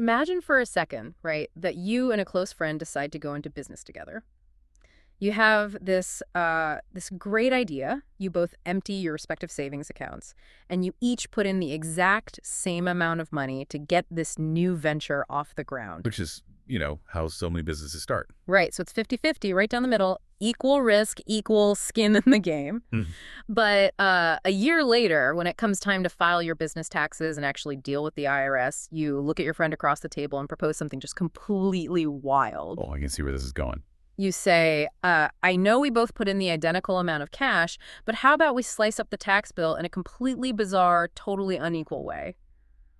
imagine for a second, right, that you and a close friend decide to go into business together. You have this great idea. You both empty your respective savings accounts, and you each put in the exact same amount of money to get this new venture off the ground. Which is, how so many businesses start. Right. So it's 50-50, right down the middle, equal risk, equal skin in the game. Mm. But a year later, when it comes time to file your business taxes and actually deal with the IRS, you look at your friend across the table and propose something just completely wild. Oh, I can see where this is going. You say, I know we both put in the identical amount of cash, but how about we slice up the tax bill in a completely bizarre, totally unequal way?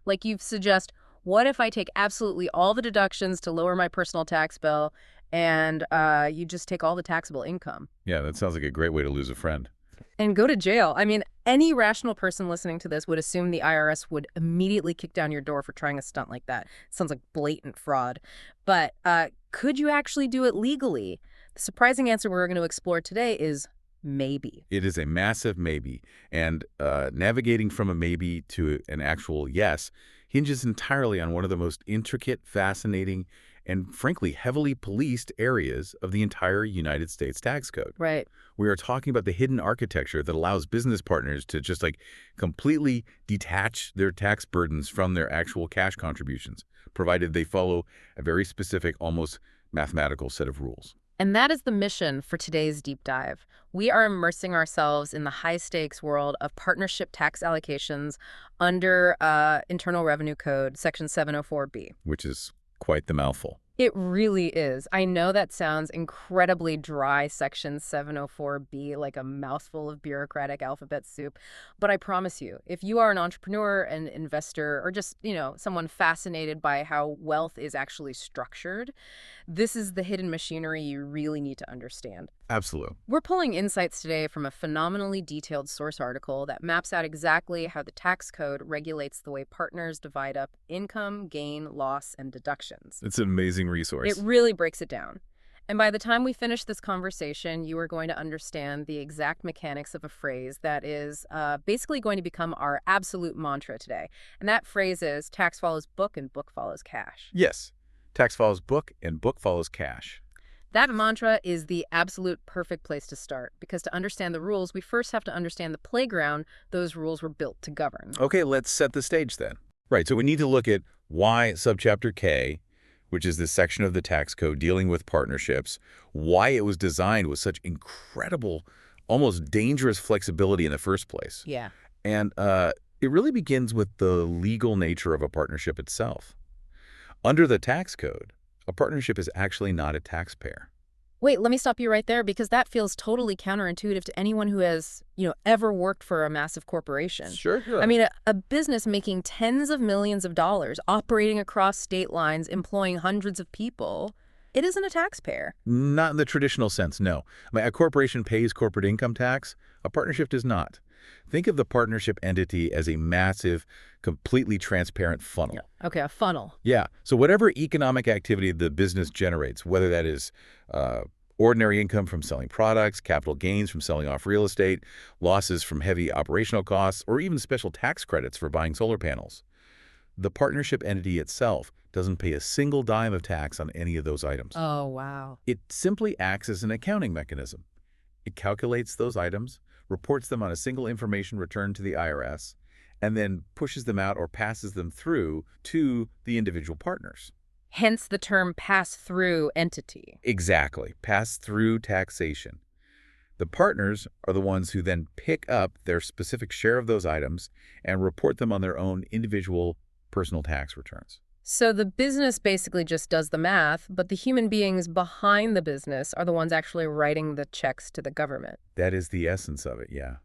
Like you suggest, what if I take absolutely all the deductions to lower my personal tax bill and you just take all the taxable income? Yeah, that sounds like a great way to lose a friend. And go to jail. I mean, any rational person listening to this would assume the IRS would immediately kick down your door for trying a stunt like that. It sounds like blatant fraud. But could you actually do it legally? The surprising answer we're going to explore today is maybe. It is a massive maybe. And navigating from a maybe to an actual yes hinges entirely on one of the most intricate, fascinating, and frankly, heavily policed areas of the entire United States tax code. Right. We are talking about the hidden architecture that allows business partners to just completely detach their tax burdens from their actual cash contributions, provided they follow a very specific, almost mathematical set of rules. And that is the mission for today's deep dive. We are immersing ourselves in the high-stakes world of partnership tax allocations under Internal Revenue Code, Section 704B. Which is quite the mouthful. It really is. I know that sounds incredibly dry, Section 704B, like a mouthful of bureaucratic alphabet soup. But I promise you, if you are an entrepreneur, an investor, or just, someone fascinated by how wealth is actually structured, this is the hidden machinery you really need to understand. Absolutely. We're pulling insights today from a phenomenally detailed source article that maps out exactly how the tax code regulates the way partners divide up income, gain, loss, and deductions. It's an amazing resource. It really breaks it down. And by the time we finish this conversation, you are going to understand the exact mechanics of a phrase that is basically going to become our absolute mantra today. And that phrase is tax follows book and book follows cash. Yes. Tax follows book and book follows cash. That mantra is the absolute perfect place to start, because to understand the rules, we first have to understand the playground those rules were built to govern. Okay, let's set the stage then. Right, so we need to look at why subchapter K, which is this section of the tax code dealing with partnerships, why it was designed with such incredible, almost dangerous flexibility in the first place. Yeah. And it really begins with the legal nature of a partnership itself. Under the tax code, a partnership is actually not a taxpayer. Wait, let me stop you right there, because that feels totally counterintuitive to anyone who has, ever worked for a massive corporation. Sure. I mean, a business making tens of millions of dollars, operating across state lines, employing hundreds of people, it isn't a taxpayer. Not in the traditional sense, no. I mean, a corporation pays corporate income tax. A partnership does not. Think of the partnership entity as a massive, completely transparent funnel. Yeah. Okay, a funnel. Yeah. So whatever economic activity the business generates, whether that is ordinary income from selling products, capital gains from selling off real estate, losses from heavy operational costs, or even special tax credits for buying solar panels, the partnership entity itself doesn't pay a single dime of tax on any of those items. Oh, wow. It simply acts as an accounting mechanism. It calculates those items, reports them on a single information return to the IRS, and then pushes them out or passes them through to the individual partners. Hence the term pass-through entity. Exactly. Pass-through taxation. The partners are the ones who then pick up their specific share of those items and report them on their own individual personal tax returns. So the business basically just does the math, but the human beings behind the business are the ones actually writing the checks to the government. That is the essence of it, yeah.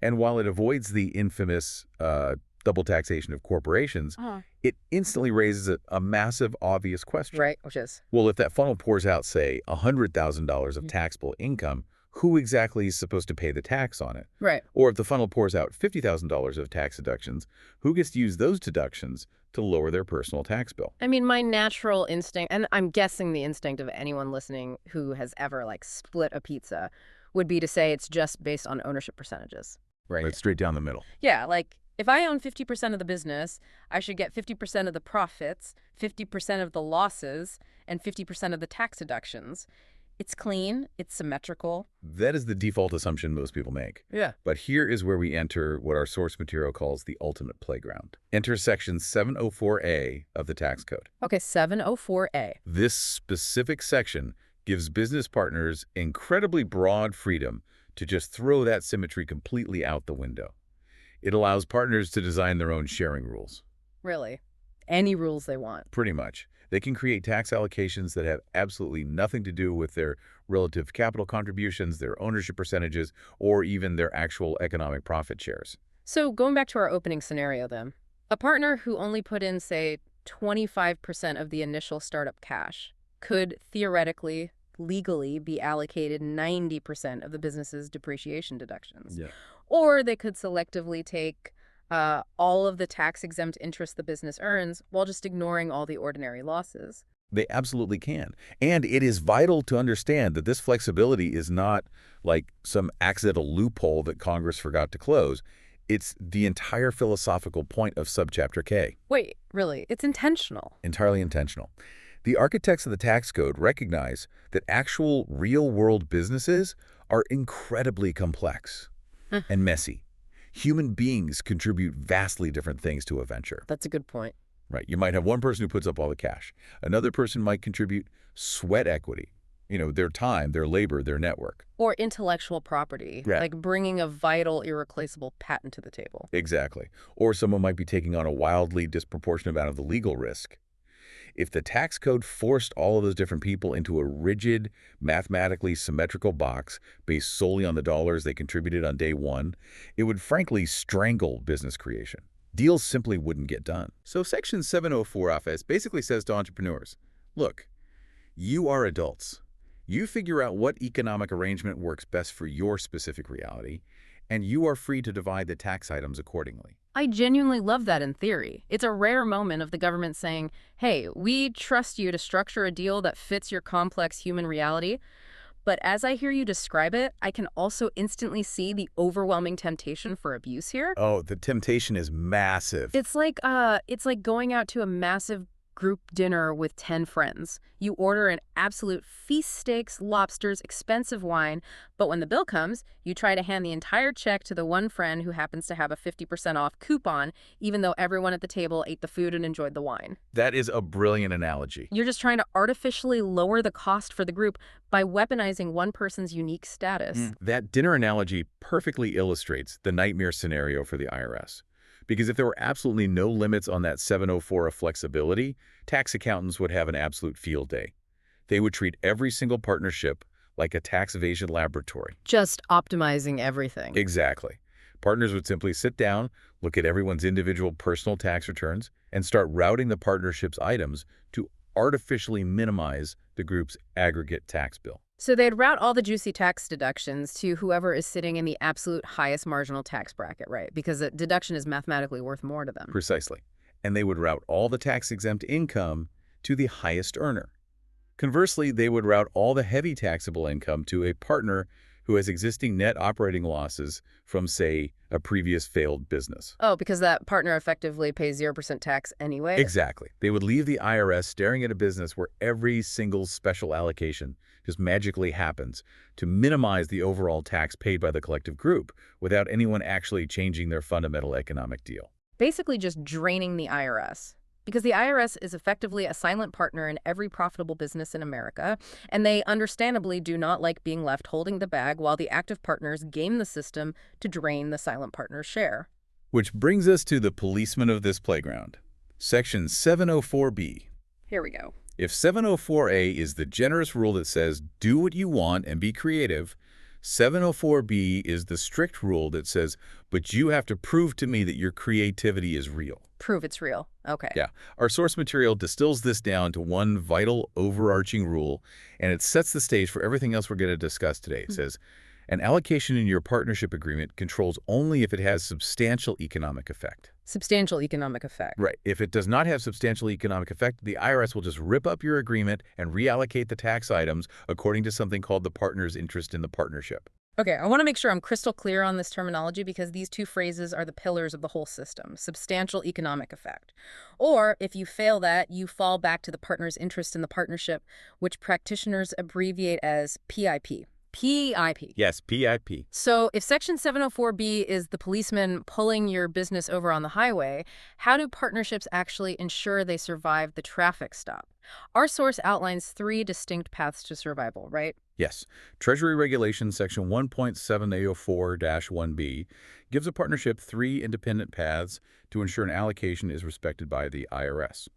And while it avoids the infamous double taxation of corporations, it instantly raises a massive, obvious question. Right, which is? Well, if that funnel pours out, say, $100,000 of taxable income, who exactly is supposed to pay the tax on it? Right. Or if the funnel pours out $50,000 of tax deductions, who gets to use those deductions to lower their personal tax bill? I mean, my natural instinct, and I'm guessing the instinct of anyone listening who has ever, split a pizza, would be to say it's just based on ownership percentages. Right. It's straight down the middle. Yeah, If I own 50% of the business, I should get 50% of the profits, 50% of the losses, and 50% of the tax deductions. It's clean, it's symmetrical. That is the default assumption most people make. Yeah. But here is where we enter what our source material calls the ultimate playground. Enter Section 704A of the tax code. Okay, 704A. This specific section gives business partners incredibly broad freedom to just throw that symmetry completely out the window. It allows partners to design their own sharing rules. Really? Any rules they want. Pretty much. They can create tax allocations that have absolutely nothing to do with their relative capital contributions, their ownership percentages, or even their actual economic profit shares. So going back to our opening scenario then, a partner who only put in, say, 25% of the initial startup cash could theoretically, legally be allocated 90% of the business's depreciation deductions. Yeah. Or they could selectively take all of the tax-exempt interest the business earns while just ignoring all the ordinary losses. They absolutely can. And it is vital to understand that this flexibility is not like some accidental loophole that Congress forgot to close. It's the entire philosophical point of Subchapter K. Wait, really? It's intentional. Entirely intentional. The architects of the tax code recognize that actual real-world businesses are incredibly complex and messy. Human beings contribute vastly different things to a venture. That's a good point. Right. You might have one person who puts up all the cash. Another person might contribute sweat equity, their time, their labor, their network. Or intellectual property, Yeah. like bringing a vital, irreplaceable patent to the table. Exactly. Or someone might be taking on a wildly disproportionate amount of the legal risk. If the tax code forced all of those different people into a rigid, mathematically symmetrical box based solely on the dollars they contributed on day one, it would frankly strangle business creation. Deals simply wouldn't get done. So Section 704 FS basically says to entrepreneurs, look, you are adults. You figure out what economic arrangement works best for your specific reality, and you are free to divide the tax items accordingly. I genuinely love that in theory. It's a rare moment of the government saying, hey, we trust you to structure a deal that fits your complex human reality. But as I hear you describe it, I can also instantly see the overwhelming temptation for abuse here. Oh, the temptation is massive. It's like going out to a massive group dinner with 10 friends. You order an absolute feast, steaks, lobsters, expensive wine, but when the bill comes, you try to hand the entire check to the one friend who happens to have a 50% off coupon, even though everyone at the table ate the food and enjoyed the wine. That is a brilliant analogy. You're just trying to artificially lower the cost for the group by weaponizing one person's unique status. That dinner analogy perfectly illustrates the nightmare scenario for the IRS. Because if there were absolutely no limits on that 704 of flexibility, tax accountants would have an absolute field day. They would treat every single partnership like a tax evasion laboratory. Just optimizing everything. Exactly. Partners would simply sit down, look at everyone's individual personal tax returns, and start routing the partnership's items to artificially minimize the group's aggregate tax bill. So they'd route all the juicy tax deductions to whoever is sitting in the absolute highest marginal tax bracket, right? Because a deduction is mathematically worth more to them. Precisely. And they would route all the tax-exempt income to the highest earner. Conversely, they would route all the heavy taxable income to a partner who has existing net operating losses from, say, a previous failed business. Oh, because that partner effectively pays 0% tax anyway? Exactly. They would leave the IRS staring at a business where every single special allocation just magically happens to minimize the overall tax paid by the collective group without anyone actually changing their fundamental economic deal. Basically just draining the IRS. Because the IRS is effectively a silent partner in every profitable business in America, and they understandably do not like being left holding the bag while the active partners game the system to drain the silent partner's share. Which brings us to the policeman of this playground. Section 704B. Here we go. If 704A is the generous rule that says do what you want and be creative, 704B is the strict rule that says, but you have to prove to me that your creativity is real. Prove it's real. Okay. Yeah. Our source material distills this down to one vital overarching rule, and it sets the stage for everything else we're going to discuss today. It says, an allocation in your partnership agreement controls only if it has substantial economic effect. Substantial economic effect. Right. If it does not have substantial economic effect, the IRS will just rip up your agreement and reallocate the tax items according to something called the partner's interest in the partnership. Okay, I want to make sure I'm crystal clear on this terminology because these two phrases are the pillars of the whole system: substantial economic effect. Or, if you fail that, you fall back to the partner's interest in the partnership, which practitioners abbreviate as PIP. PIP. Yes, PIP. So, if Section 704B is the policeman pulling your business over on the highway, how do partnerships actually ensure they survive the traffic stop? Our source outlines three distinct paths to survival, right? Yes. Treasury Regulations Section 1.7804-1B gives a partnership three independent paths to ensure an allocation is respected by the IRS.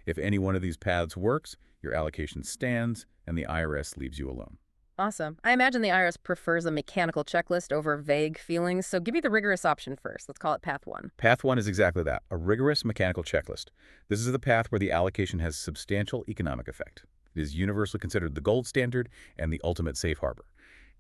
If any one of these paths works, your allocation stands and the IRS leaves you alone. Awesome. I imagine the IRS prefers a mechanical checklist over vague feelings, so give me the rigorous option first. Let's call it path one. Path 1 is exactly that, a rigorous mechanical checklist. This is the path where the allocation has substantial economic effect. It is universally considered the gold standard and the ultimate safe harbor.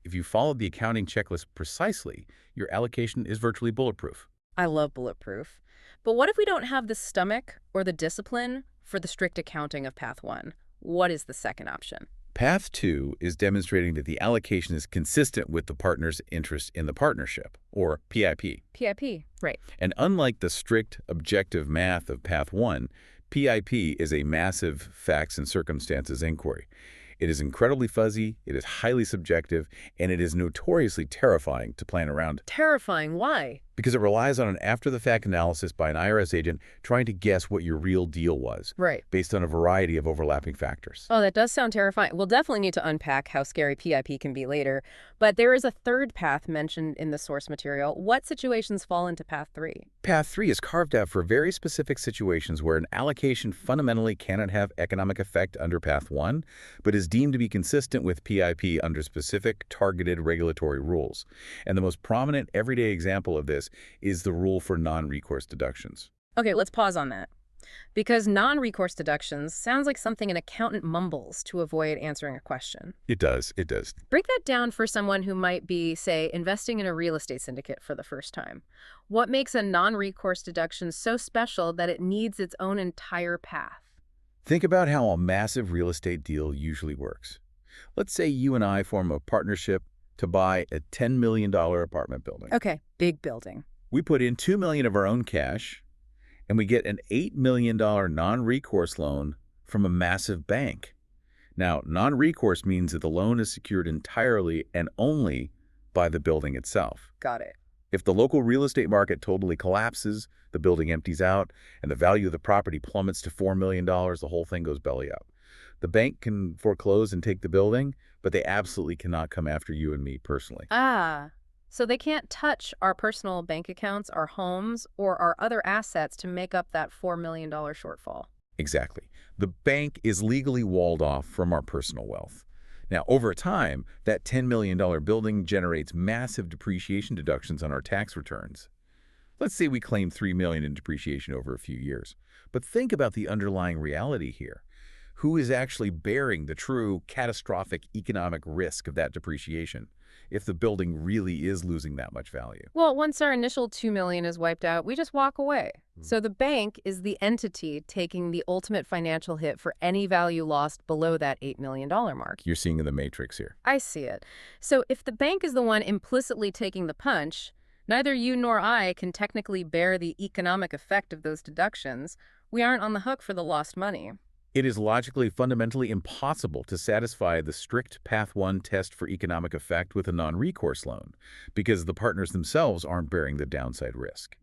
If you follow the accounting checklist precisely, your allocation is virtually bulletproof. I love bulletproof. But what if we don't have the stomach or the discipline for the strict accounting of path one? What is the second option? Path 2 is demonstrating that the allocation is consistent with the partner's interest in the partnership, or PIP. PIP, right. And unlike the strict objective math of Path 1, PIP is a massive facts and circumstances inquiry. It is incredibly fuzzy, it is highly subjective, and it is notoriously terrifying to plan around Terrifying. Why? because it relies on an after-the-fact analysis by an IRS agent trying to guess what your real deal was, Right. based on a variety of overlapping factors. Oh, that does sound terrifying. We'll definitely need to unpack how scary PIP can be later. But there is a third path mentioned in the source material. What situations fall into path three? Path 3 is carved out for very specific situations where an allocation fundamentally cannot have economic effect under Path 1, but is deemed to be consistent with PIP under specific targeted regulatory rules. And the most prominent everyday example of this is the rule for non-recourse deductions. Okay, let's pause on that. Because non-recourse deductions sounds like something an accountant mumbles to avoid answering a question. It does. Break that down for someone who might be, say, investing in a real estate syndicate for the first time. What makes a non-recourse deduction so special that it needs its own entire path? Think about how a massive real estate deal usually works. Let's say you and I form a partnership to buy a $10 million apartment building. Okay, big building. We put in $2 million of our own cash, and we get an $8 million non-recourse loan from a massive bank. Now, non-recourse means that the loan is secured entirely and only by the building itself. Got it. If the local real estate market totally collapses, the building empties out, and the value of the property plummets to $4 million, the whole thing goes belly up. The bank can foreclose and take the building, but they absolutely cannot come after you and me personally. Ah, so they can't touch our personal bank accounts, our homes, or our other assets to make up that $4 million shortfall. Exactly. The bank is legally walled off from our personal wealth. Now, over time, that $10 million building generates massive depreciation deductions on our tax returns. Let's say we claim $3 million in depreciation over a few years. But think about the underlying reality here. Who is actually bearing the true catastrophic economic risk of that depreciation if the building really is losing that much value? Well, once our initial $2 million is wiped out, we just walk away. So the bank is the entity taking the ultimate financial hit for any value lost below that $8 million mark. You're seeing in the matrix here. I see it. So if the bank is the one implicitly taking the punch, neither you nor I can technically bear the economic effect of those deductions. We aren't on the hook for the lost money. It is logically fundamentally impossible to satisfy the strict Path 1 test for economic effect with a non-recourse loan because the partners themselves aren't bearing the downside risk.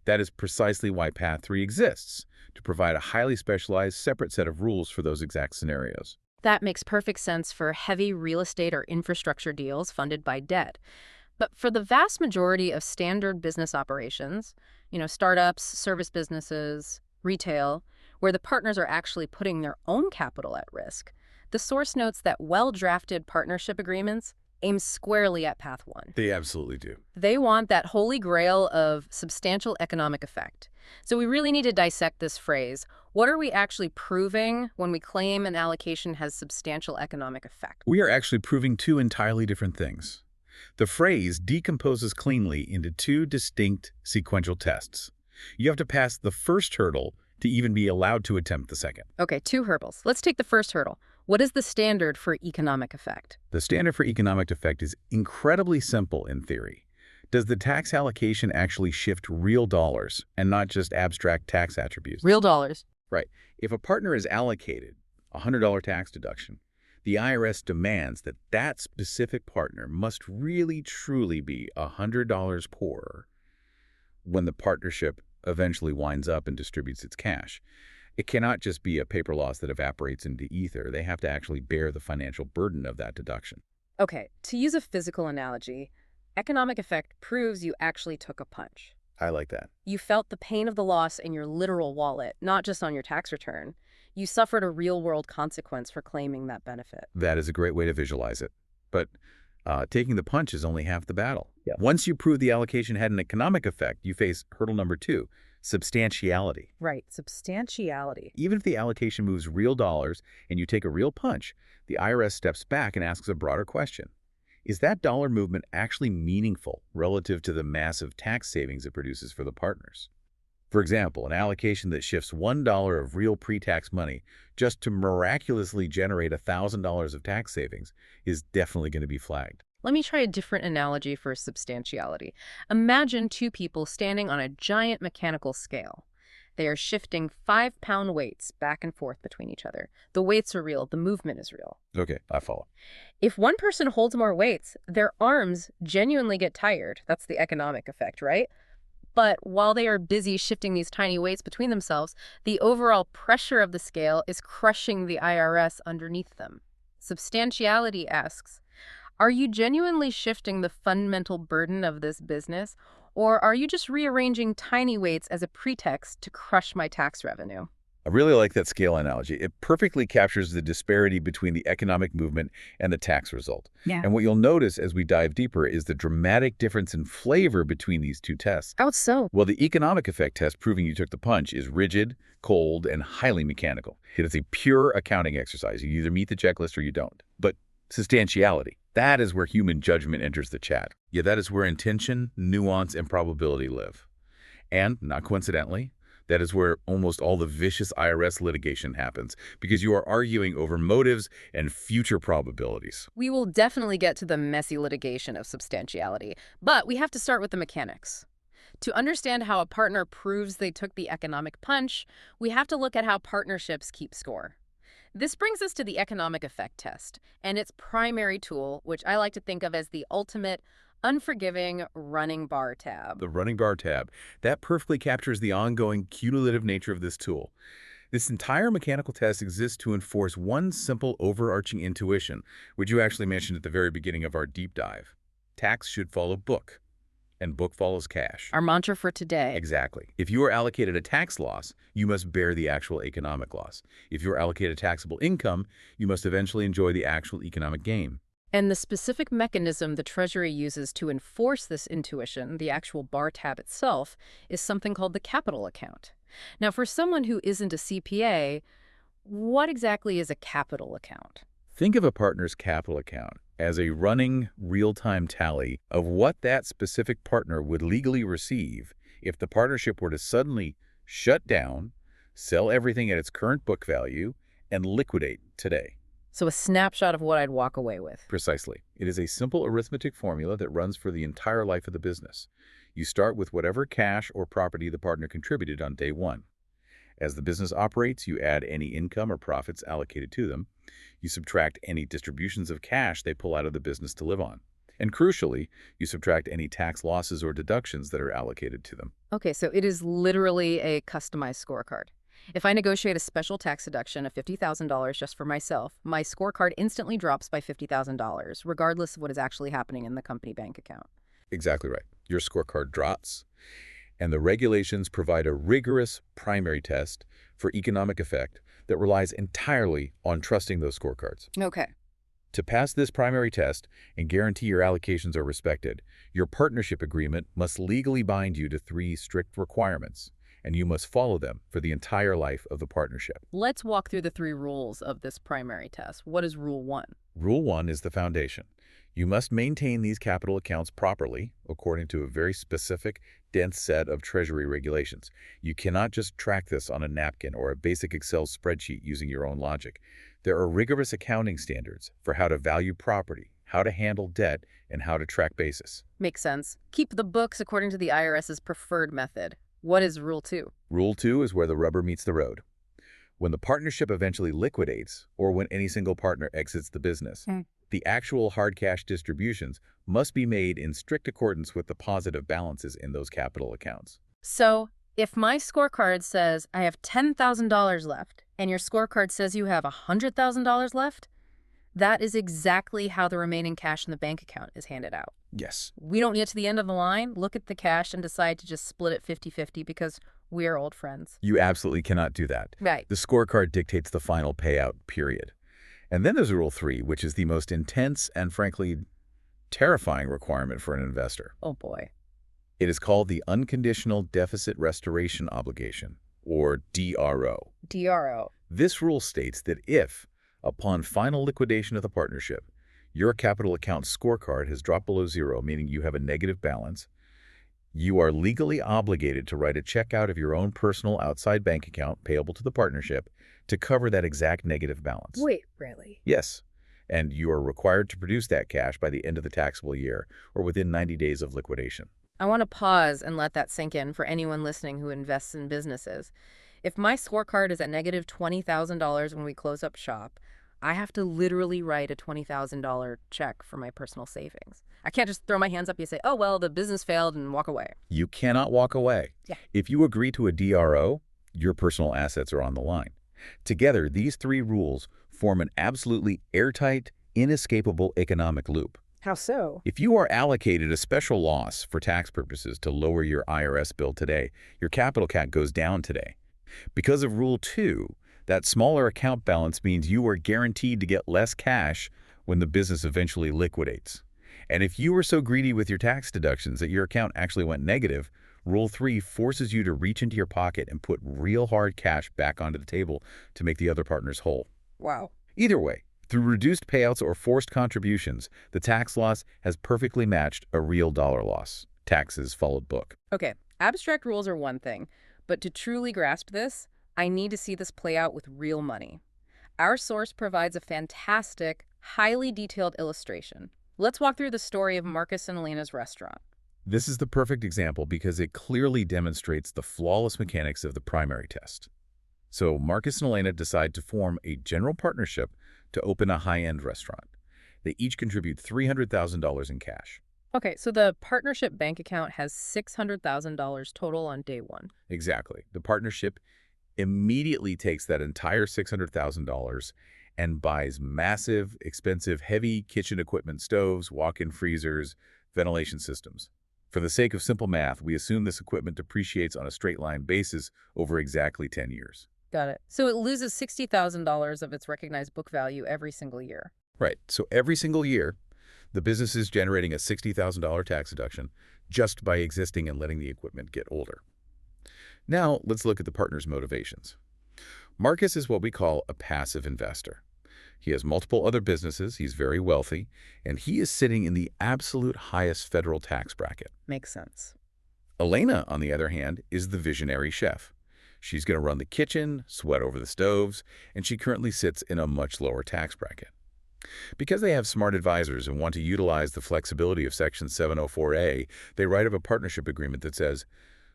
That is precisely why Path 3 exists, to provide a highly specialized separate set of rules for those exact scenarios. That makes perfect sense for heavy real estate or infrastructure deals funded by debt. But for the vast majority of standard business operations, startups, service businesses, retail, where the partners are actually putting their own capital at risk, the source notes that well-drafted partnership agreements aim squarely at Path 1. They absolutely do. They want that holy grail of substantial economic effect. So we really need to dissect this phrase. What are we actually proving when we claim an allocation has substantial economic effect? We are actually proving two entirely different things. The phrase decomposes cleanly into two distinct sequential tests. You have to pass the first hurdle to even be allowed to attempt the second. Okay, two hurdles. Let's take the first hurdle. What is the standard for economic effect? The standard for economic effect is incredibly simple in theory. Does the tax allocation actually shift real dollars and not just abstract tax attributes? Real dollars. Right. If a partner is allocated a $100 tax deduction, the IRS demands that that specific partner must really truly be $100 poorer when the partnership eventually winds up and distributes its cash. It cannot just be a paper loss that evaporates into ether. They have to actually bear the financial burden of that deduction. Okay, to use a physical analogy, economic effect proves you actually took a punch. I like that. You felt the pain of the loss in your literal wallet, not just on your tax return. You suffered a real-world consequence for claiming that benefit. That is a great way to visualize it. But taking the punch is only half the battle. Yeah. Once you prove the allocation had an economic effect, you face hurdle number 2, substantiality. Right, substantiality. Even if the allocation moves real dollars and you take a real punch, the IRS steps back and asks a broader question. Is that dollar movement actually meaningful relative to the massive tax savings it produces for the partners? For example, an allocation that shifts $1 of real pre-tax money just to miraculously generate $1,000 of tax savings is definitely going to be flagged. Let me try a different analogy for substantiality. Imagine two people standing on a giant mechanical scale. They are shifting 5-pound weights back and forth between each other. The weights are real, the movement is real. Okay, I follow. If one person holds more weights, their arms genuinely get tired. That's the economic effect, right? But while they are busy shifting these tiny weights between themselves, the overall pressure of the scale is crushing the IRS underneath them. Substantiality asks, are you genuinely shifting the fundamental burden of this business, or are you just rearranging tiny weights as a pretext to crush my tax revenue? I really like that scale analogy. It perfectly captures the disparity between the economic movement and the tax result. Yeah. And what you'll notice as we dive deeper is the dramatic difference in flavor between these two tests. How so? Well, the economic effect test proving you took the punch is rigid, cold, and highly mechanical. It is a pure accounting exercise. You either meet the checklist or you don't. But substantiality, that is where human judgment enters the chat. Yeah, that is where intention, nuance, and probability live. And, not coincidentally, that is where almost all the vicious IRS litigation happens, because you are arguing over motives and future probabilities. We will definitely get to the messy litigation of substantiality, but we have to start with the mechanics. To understand how a partner proves they took the economic punch, we have to look at how partnerships keep score. This brings us to the economic effect test and its primary tool, which I like to think of as the ultimate unforgiving running bar tab. The running bar tab, that perfectly captures the ongoing cumulative nature of this tool. This entire mechanical test exists to enforce one simple overarching intuition, which you actually mentioned at the very beginning of our deep dive. Tax should follow book, and book follows cash. Our mantra for today. Exactly. If you are allocated a tax loss, you must bear the actual economic loss. If you are allocated taxable income, you must eventually enjoy the actual economic gain. And the specific mechanism the Treasury uses to enforce this intuition, the actual bar tab itself, is something called the capital account. Now, for someone who isn't a CPA, what exactly is a capital account? Think of a partner's capital account as a running real-time tally of what that specific partner would legally receive if the partnership were to suddenly shut down, sell everything at its current book value, and liquidate today. So a snapshot of what I'd walk away with. Precisely. It is a simple arithmetic formula that runs for the entire life of the business. You start with whatever cash or property the partner contributed on day one. As the business operates, you add any income or profits allocated to them. You subtract any distributions of cash they pull out of the business to live on. And crucially, you subtract any tax losses or deductions that are allocated to them. Okay, so it is literally a customized scorecard. If I negotiate a special tax deduction of $50,000 just for myself, my scorecard instantly drops by $50,000, regardless of what is actually happening in the company bank account. Exactly right. Your scorecard drops, and the regulations provide a rigorous primary test for economic effect that relies entirely on trusting those scorecards. Okay. To pass this primary test and guarantee your allocations are respected, your partnership agreement must legally bind you to 3 strict requirements, and you must follow them for the entire life of the partnership. Let's walk through the 3 rules of this primary test. What is Rule 1? Rule 1 is the foundation. You must maintain these capital accounts properly, according to a very specific, dense set of Treasury regulations. You cannot just track this on a napkin or a basic Excel spreadsheet using your own logic. There are rigorous accounting standards for how to value property, how to handle debt, and how to track basis. Makes sense. Keep the books according to the IRS's preferred method. What is Rule 2? Rule 2 is where the rubber meets the road. When the partnership eventually liquidates, or when any single partner exits the business, the actual hard cash distributions must be made in strict accordance with the positive balances in those capital accounts. So, if my scorecard says I have $10,000 left, and your scorecard says you have $100,000 left, that is exactly how the remaining cash in the bank account is handed out. Yes. We don't get to the end of the line, look at the cash, and decide to just split it 50-50 because we are old friends. You absolutely cannot do that. Right. The scorecard dictates the final payout, period. And then there's Rule 3, which is the most intense and, frankly, terrifying requirement for an investor. Oh, boy. It is called the Unconditional Deficit Restoration Obligation, or DRO. DRO. This rule states that if, upon final liquidation of the partnership, your capital account scorecard has dropped below zero, meaning you have a negative balance, you are legally obligated to write a check out of your own personal outside bank account payable to the partnership to cover that exact negative balance. Wait, really? Yes. And you are required to produce that cash by the end of the taxable year or within 90 days of liquidation. I want to pause and let that sink in for anyone listening who invests in businesses. If my scorecard is at negative $20,000 when we close up shop, I have to literally write a $20,000 check for my personal savings. I can't just throw my hands up and say, oh, well, the business failed and walk away. You cannot walk away. Yeah. If you agree to a DRO, your personal assets are on the line. Together, these three rules form an absolutely airtight, inescapable economic loop. How so? If you are allocated a special loss for tax purposes to lower your IRS bill today, your capital count goes down today. Because of Rule 2, that smaller account balance means you are guaranteed to get less cash when the business eventually liquidates. And if you were so greedy with your tax deductions that your account actually went negative, Rule 3 forces you to reach into your pocket and put real hard cash back onto the table to make the other partners whole. Wow. Either way, through reduced payouts or forced contributions, the tax loss has perfectly matched a real dollar loss. Taxes followed book. Okay, abstract rules are one thing, but to truly grasp this, I need to see this play out with real money. Our source provides a fantastic, highly detailed illustration. Let's walk through the story of Marcus and Elena's restaurant. This is the perfect example because it clearly demonstrates the flawless mechanics of the primary test. So Marcus and Elena decide to form a general partnership to open a high-end restaurant. They each contribute $300,000 in cash. Okay, so the partnership bank account has $600,000 total on day one. Exactly. The partnership immediately takes that entire $600,000 and buys massive, expensive, heavy kitchen equipment, stoves, walk-in freezers, ventilation systems. For the sake of simple math, we assume this equipment depreciates on a straight-line basis over exactly 10 years. Got it. So it loses $60,000 of its recognized book value every single year. Right. So every single year, the business is generating a $60,000 tax deduction just by existing and letting the equipment get older. Now, let's look at the partner's motivations. Marcus is what we call a passive investor. He has multiple other businesses, he's very wealthy, and he is sitting in the absolute highest federal tax bracket. Makes sense. Elena, on the other hand, is the visionary chef. She's going to run the kitchen, sweat over the stoves, and she currently sits in a much lower tax bracket. Because they have smart advisors and want to utilize the flexibility of Section 704A, they write up a partnership agreement that says,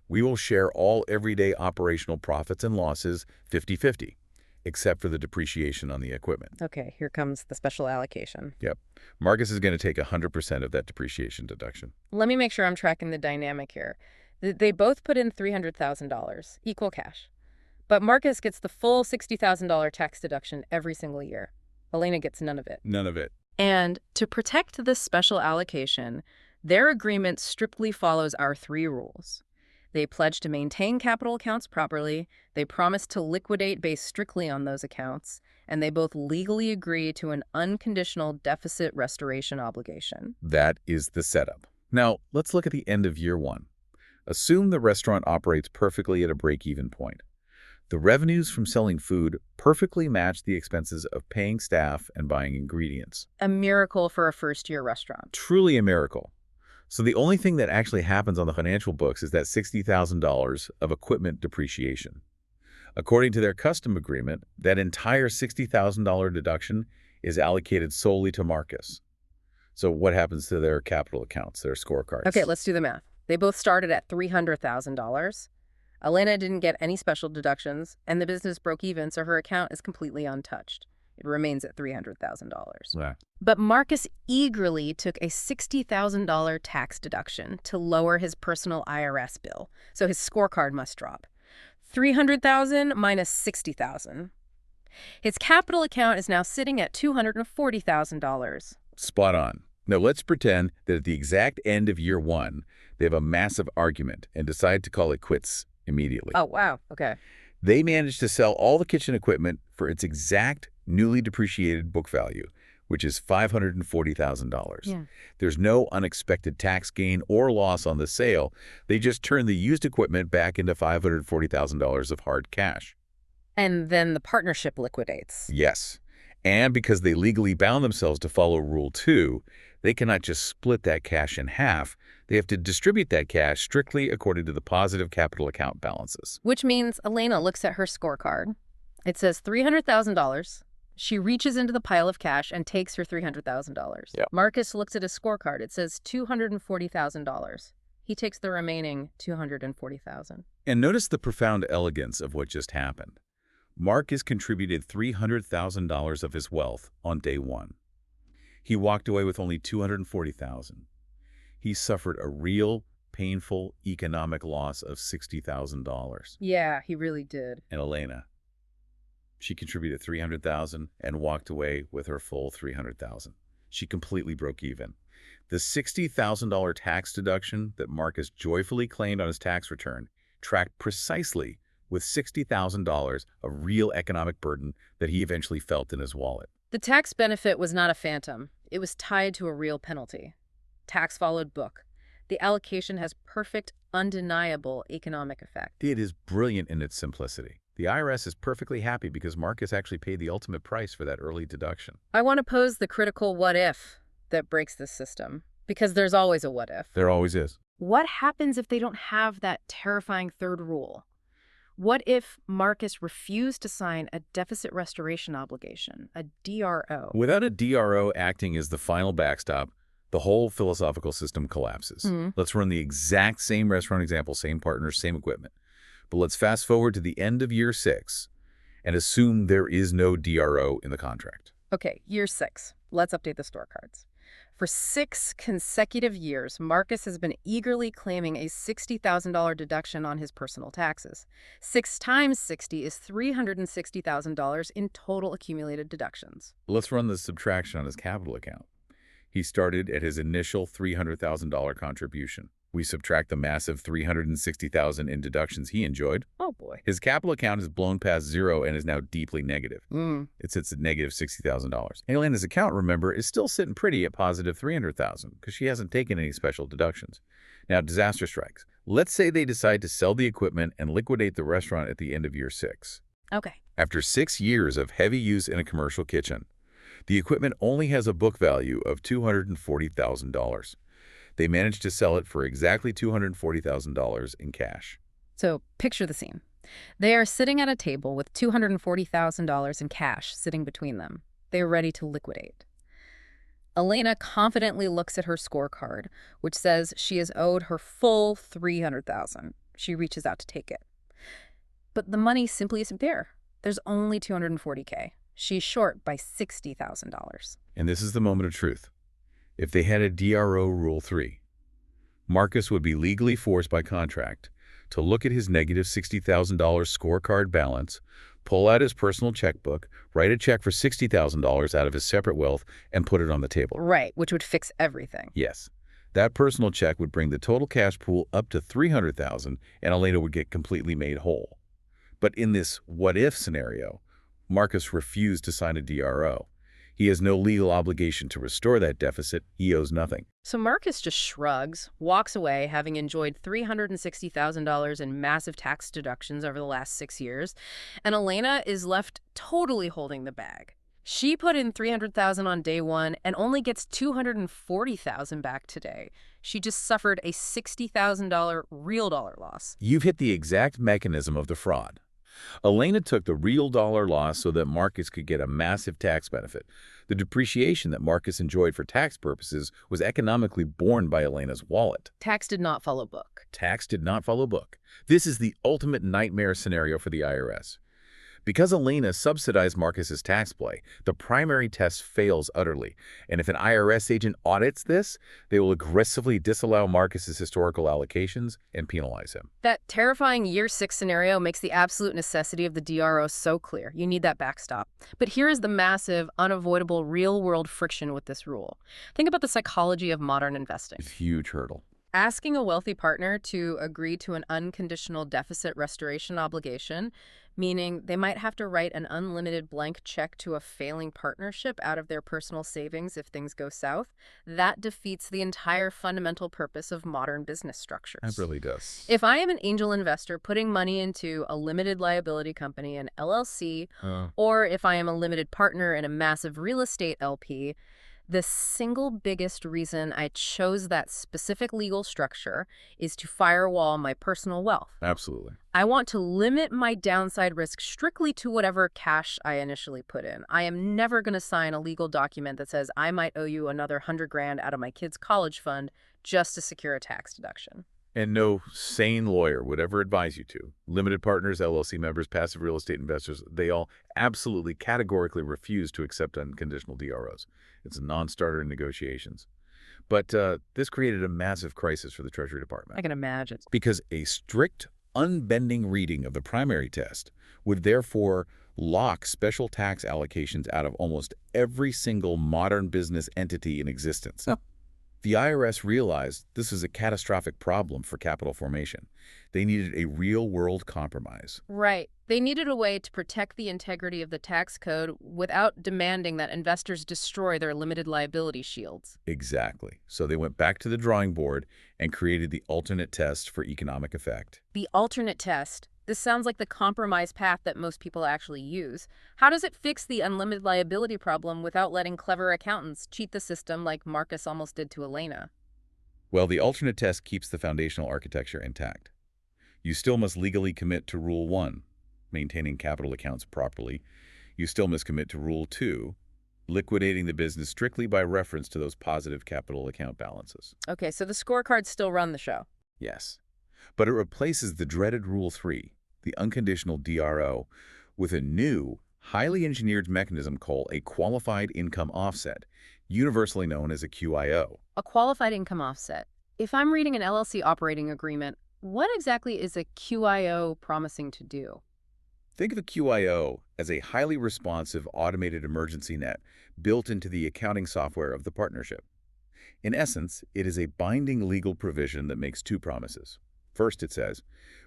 we will share all everyday operational profits and losses 50-50, except for the depreciation on the equipment. Okay, here comes the special allocation. Yep. Marcus is going to take 100% of that depreciation deduction. Let me make sure I'm tracking the dynamic here. They both put in $300,000, equal cash. But Marcus gets the full $60,000 tax deduction every single year. Elena gets none of it. None of it. And to protect this special allocation, their agreement strictly follows our three rules. They pledge to maintain capital accounts properly, they promise to liquidate based strictly on those accounts, and they both legally agree to an unconditional deficit restoration obligation. That is the setup. Now, let's look at the end of year one. Assume the restaurant operates perfectly at a break-even point. The revenues from selling food perfectly match the expenses of paying staff and buying ingredients. A miracle for a first-year restaurant. Truly a miracle. So the only thing that actually happens on the financial books is that $60,000 of equipment depreciation. According to their custom agreement, that entire $60,000 deduction is allocated solely to Marcus. So what happens to their capital accounts, their scorecards? Okay, let's do the math. They both started at $300,000. Elena didn't get any special deductions, and the business broke even, so her account is completely untouched. It remains at $300,000. Yeah. But Marcus eagerly took a $60,000 tax deduction to lower his personal IRS bill, so his scorecard must drop. $300,000 minus $60,000. His capital account is now sitting at $240,000. Spot on. Now let's pretend that at the exact end of year one, they have a massive argument and decide to call it quits immediately. Oh, wow. Okay. They manage to sell all the kitchen equipment for its exact newly depreciated book value, which is $540,000. Yeah. There's no unexpected tax gain or loss on the sale. They just turn the used equipment back into $540,000 of hard cash. And then the partnership liquidates. Yes. And because they legally bound themselves to follow Rule 2, they cannot just split that cash in half. They have to distribute that cash strictly according to the positive capital account balances. Which means Elena looks at her scorecard. It says $300,000. She reaches into the pile of cash and takes her $300,000. Yep. Marcus looks at his scorecard. It says $240,000. He takes the remaining $240,000. And notice the profound elegance of what just happened. Marcus contributed $300,000 of his wealth on day one. He walked away with only $240,000. He suffered a real, painful economic loss of $60,000. Yeah, he really did. And Elena, she contributed $300,000 and walked away with her full $300,000. She completely broke even. The $60,000 tax deduction that Marcus joyfully claimed on his tax return tracked precisely with $60,000 of real economic burden that he eventually felt in his wallet. The tax benefit was not a phantom. It was tied to a real penalty. Tax followed book. The allocation has perfect, undeniable economic effect. It is brilliant in its simplicity. The IRS is perfectly happy because Marcus actually paid the ultimate price for that early deduction. I want to pose the critical what if that breaks this system, because there's always a what if. There always is. What happens if they don't have that terrifying third rule? What if Marcus refused to sign a deficit restoration obligation, a DRO? Without a DRO acting as the final backstop, the whole philosophical system collapses. Let's run the exact same restaurant example, same partners, same equipment. But let's fast forward to the end of year 6 and assume there is no DRO in the contract. Okay, year 6. Let's update the scorecards. For 6 consecutive years, Marcus has been eagerly claiming a $60,000 deduction on his personal taxes. 6 times 60 is $360,000 in total accumulated deductions. Let's run the subtraction on his capital account. He started at his initial $300,000 contribution. We subtract the massive $360,000 in deductions he enjoyed. Oh, boy. His capital account has blown past zero and is now deeply negative. It sits at negative $60,000. Elena's account, remember, is still sitting pretty at positive $300,000 because she hasn't taken any special deductions. Now, disaster strikes. Let's say they decide to sell the equipment and liquidate the restaurant at the end of year 6. Okay. After 6 years of heavy use in a commercial kitchen, the equipment only has a book value of $240,000. They managed to sell it for exactly $240,000 in cash. So picture the scene. They are sitting at a table with $240,000 in cash sitting between them. They are ready to liquidate. Elena confidently looks at her scorecard, which says she is owed her full $300,000. She reaches out to take it. But the money simply isn't there. There's only $240K. She's short by $60,000. And this is the moment of truth. If they had a DRO Rule 3, Marcus would be legally forced by contract to look at his negative $60,000 scorecard balance, pull out his personal checkbook, write a check for $60,000 out of his separate wealth, and put it on the table. Right, which would fix everything. Yes. That personal check would bring the total cash pool up to $300,000, and Elena would get completely made whole. But in this what-if scenario, Marcus refused to sign a DRO. He has no legal obligation to restore that deficit. He owes nothing. So Marcus just shrugs, walks away, having enjoyed $360,000 in massive tax deductions over the last 6 years, and Elena is left totally holding the bag. She put in $300,000 on day one and only gets $240,000 back today. She just suffered a $60,000 real dollar loss. You've hit the exact mechanism of the fraud. Elena took the real dollar loss so that Marcus could get a massive tax benefit. The depreciation that Marcus enjoyed for tax purposes was economically borne by Elena's wallet. Tax did not follow book. Tax did not follow book. This is the ultimate nightmare scenario for the IRS. Because Elena subsidized Marcus's tax play, the primary test fails utterly. And if an IRS agent audits this, they will aggressively disallow Marcus's historical allocations and penalize him. That terrifying year 6 scenario makes the absolute necessity of the DRO so clear. You need that backstop. But here is the massive, unavoidable real-world friction with this rule. Think about the psychology of modern investing. It's a huge hurdle. Asking a wealthy partner to agree to an unconditional deficit restoration obligation, meaning they might have to write an unlimited blank check to a failing partnership out of their personal savings if things go south, that defeats the entire fundamental purpose of modern business structures. It really does. If I am an angel investor putting money into a limited liability company, an LLC, or if I am a limited partner in a massive real estate LP, the single biggest reason I chose that specific legal structure is to firewall my personal wealth. Absolutely. I want to limit my downside risk strictly to whatever cash I initially put in. I am never going to sign a legal document that says I might owe you another $100,000 out of my kid's college fund just to secure a tax deduction. And no sane lawyer would ever advise you to. Limited partners, LLC members, passive real estate investors, they all absolutely categorically refuse to accept unconditional DROs. It's a non-starter in negotiations. But this created a massive crisis for the Treasury Department. I can imagine. Because a strict, unbending reading of the primary test would therefore lock special tax allocations out of almost every single modern business entity in existence. Oh. The IRS realized this was a catastrophic problem for capital formation. They needed a real-world compromise. Right. They needed a way to protect the integrity of the tax code without demanding that investors destroy their limited liability shields. Exactly. So they went back to the drawing board and created the alternate test for economic effect. The alternate test. This sounds like the compromise path that most people actually use. How does it fix the unlimited liability problem without letting clever accountants cheat the system like Marcus almost did to Elena? Well, the alternate test keeps the foundational architecture intact. You still must legally commit to Rule 1, maintaining capital accounts properly. You still must commit to Rule 2, liquidating the business strictly by reference to those positive capital account balances. Okay, so the scorecards still run the show. Yes. But it replaces the dreaded Rule 3, the unconditional DRO, with a new, highly engineered mechanism called a qualified income offset, universally known as a QIO. A qualified income offset. If I'm reading an LLC operating agreement, what exactly is a QIO promising to do? Think of a QIO as a highly responsive automated emergency net built into the accounting software of the partnership. In essence, it is a binding legal provision that makes two promises. First, it says,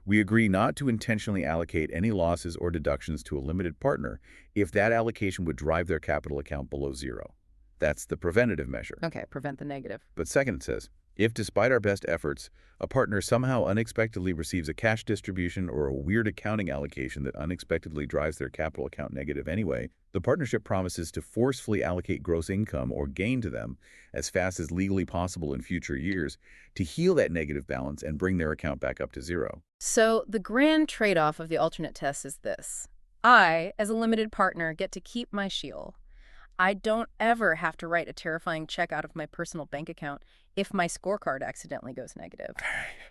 we agree not to intentionally allocate any losses or deductions to a limited partner if that allocation would drive their capital account below zero. That's the preventative measure. Okay, prevent the negative. But second, it says, if despite our best efforts, a partner somehow unexpectedly receives a cash distribution or a weird accounting allocation that unexpectedly drives their capital account negative anyway, the partnership promises to forcefully allocate gross income or gain to them as fast as legally possible in future years to heal that negative balance and bring their account back up to zero. So the grand trade-off of the alternate test is this. I, as a limited partner, get to keep my shield. I don't ever have to write a terrifying check out of my personal bank account if my scorecard accidentally goes negative.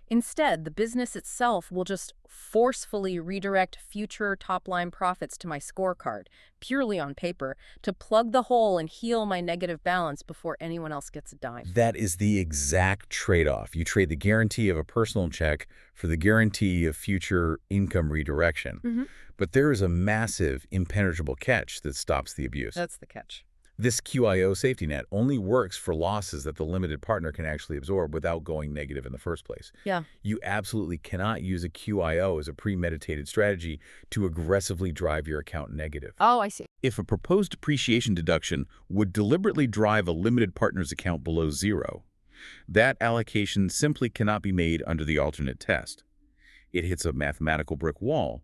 Instead, the business itself will just forcefully redirect future top-line profits to my scorecard, purely on paper, to plug the hole and heal my negative balance before anyone else gets a dime. That is the exact trade-off. You trade the guarantee of a personal check for the guarantee of future income redirection. But there is a massive, impenetrable catch that stops the abuse. That's the catch. This QIO safety net only works for losses that the limited partner can actually absorb without going negative in the first place. Yeah. You absolutely cannot use a QIO as a premeditated strategy to aggressively drive your account negative. Oh, I see. If a proposed depreciation deduction would deliberately drive a limited partner's account below zero, that allocation simply cannot be made under the alternate test. It hits a mathematical brick wall.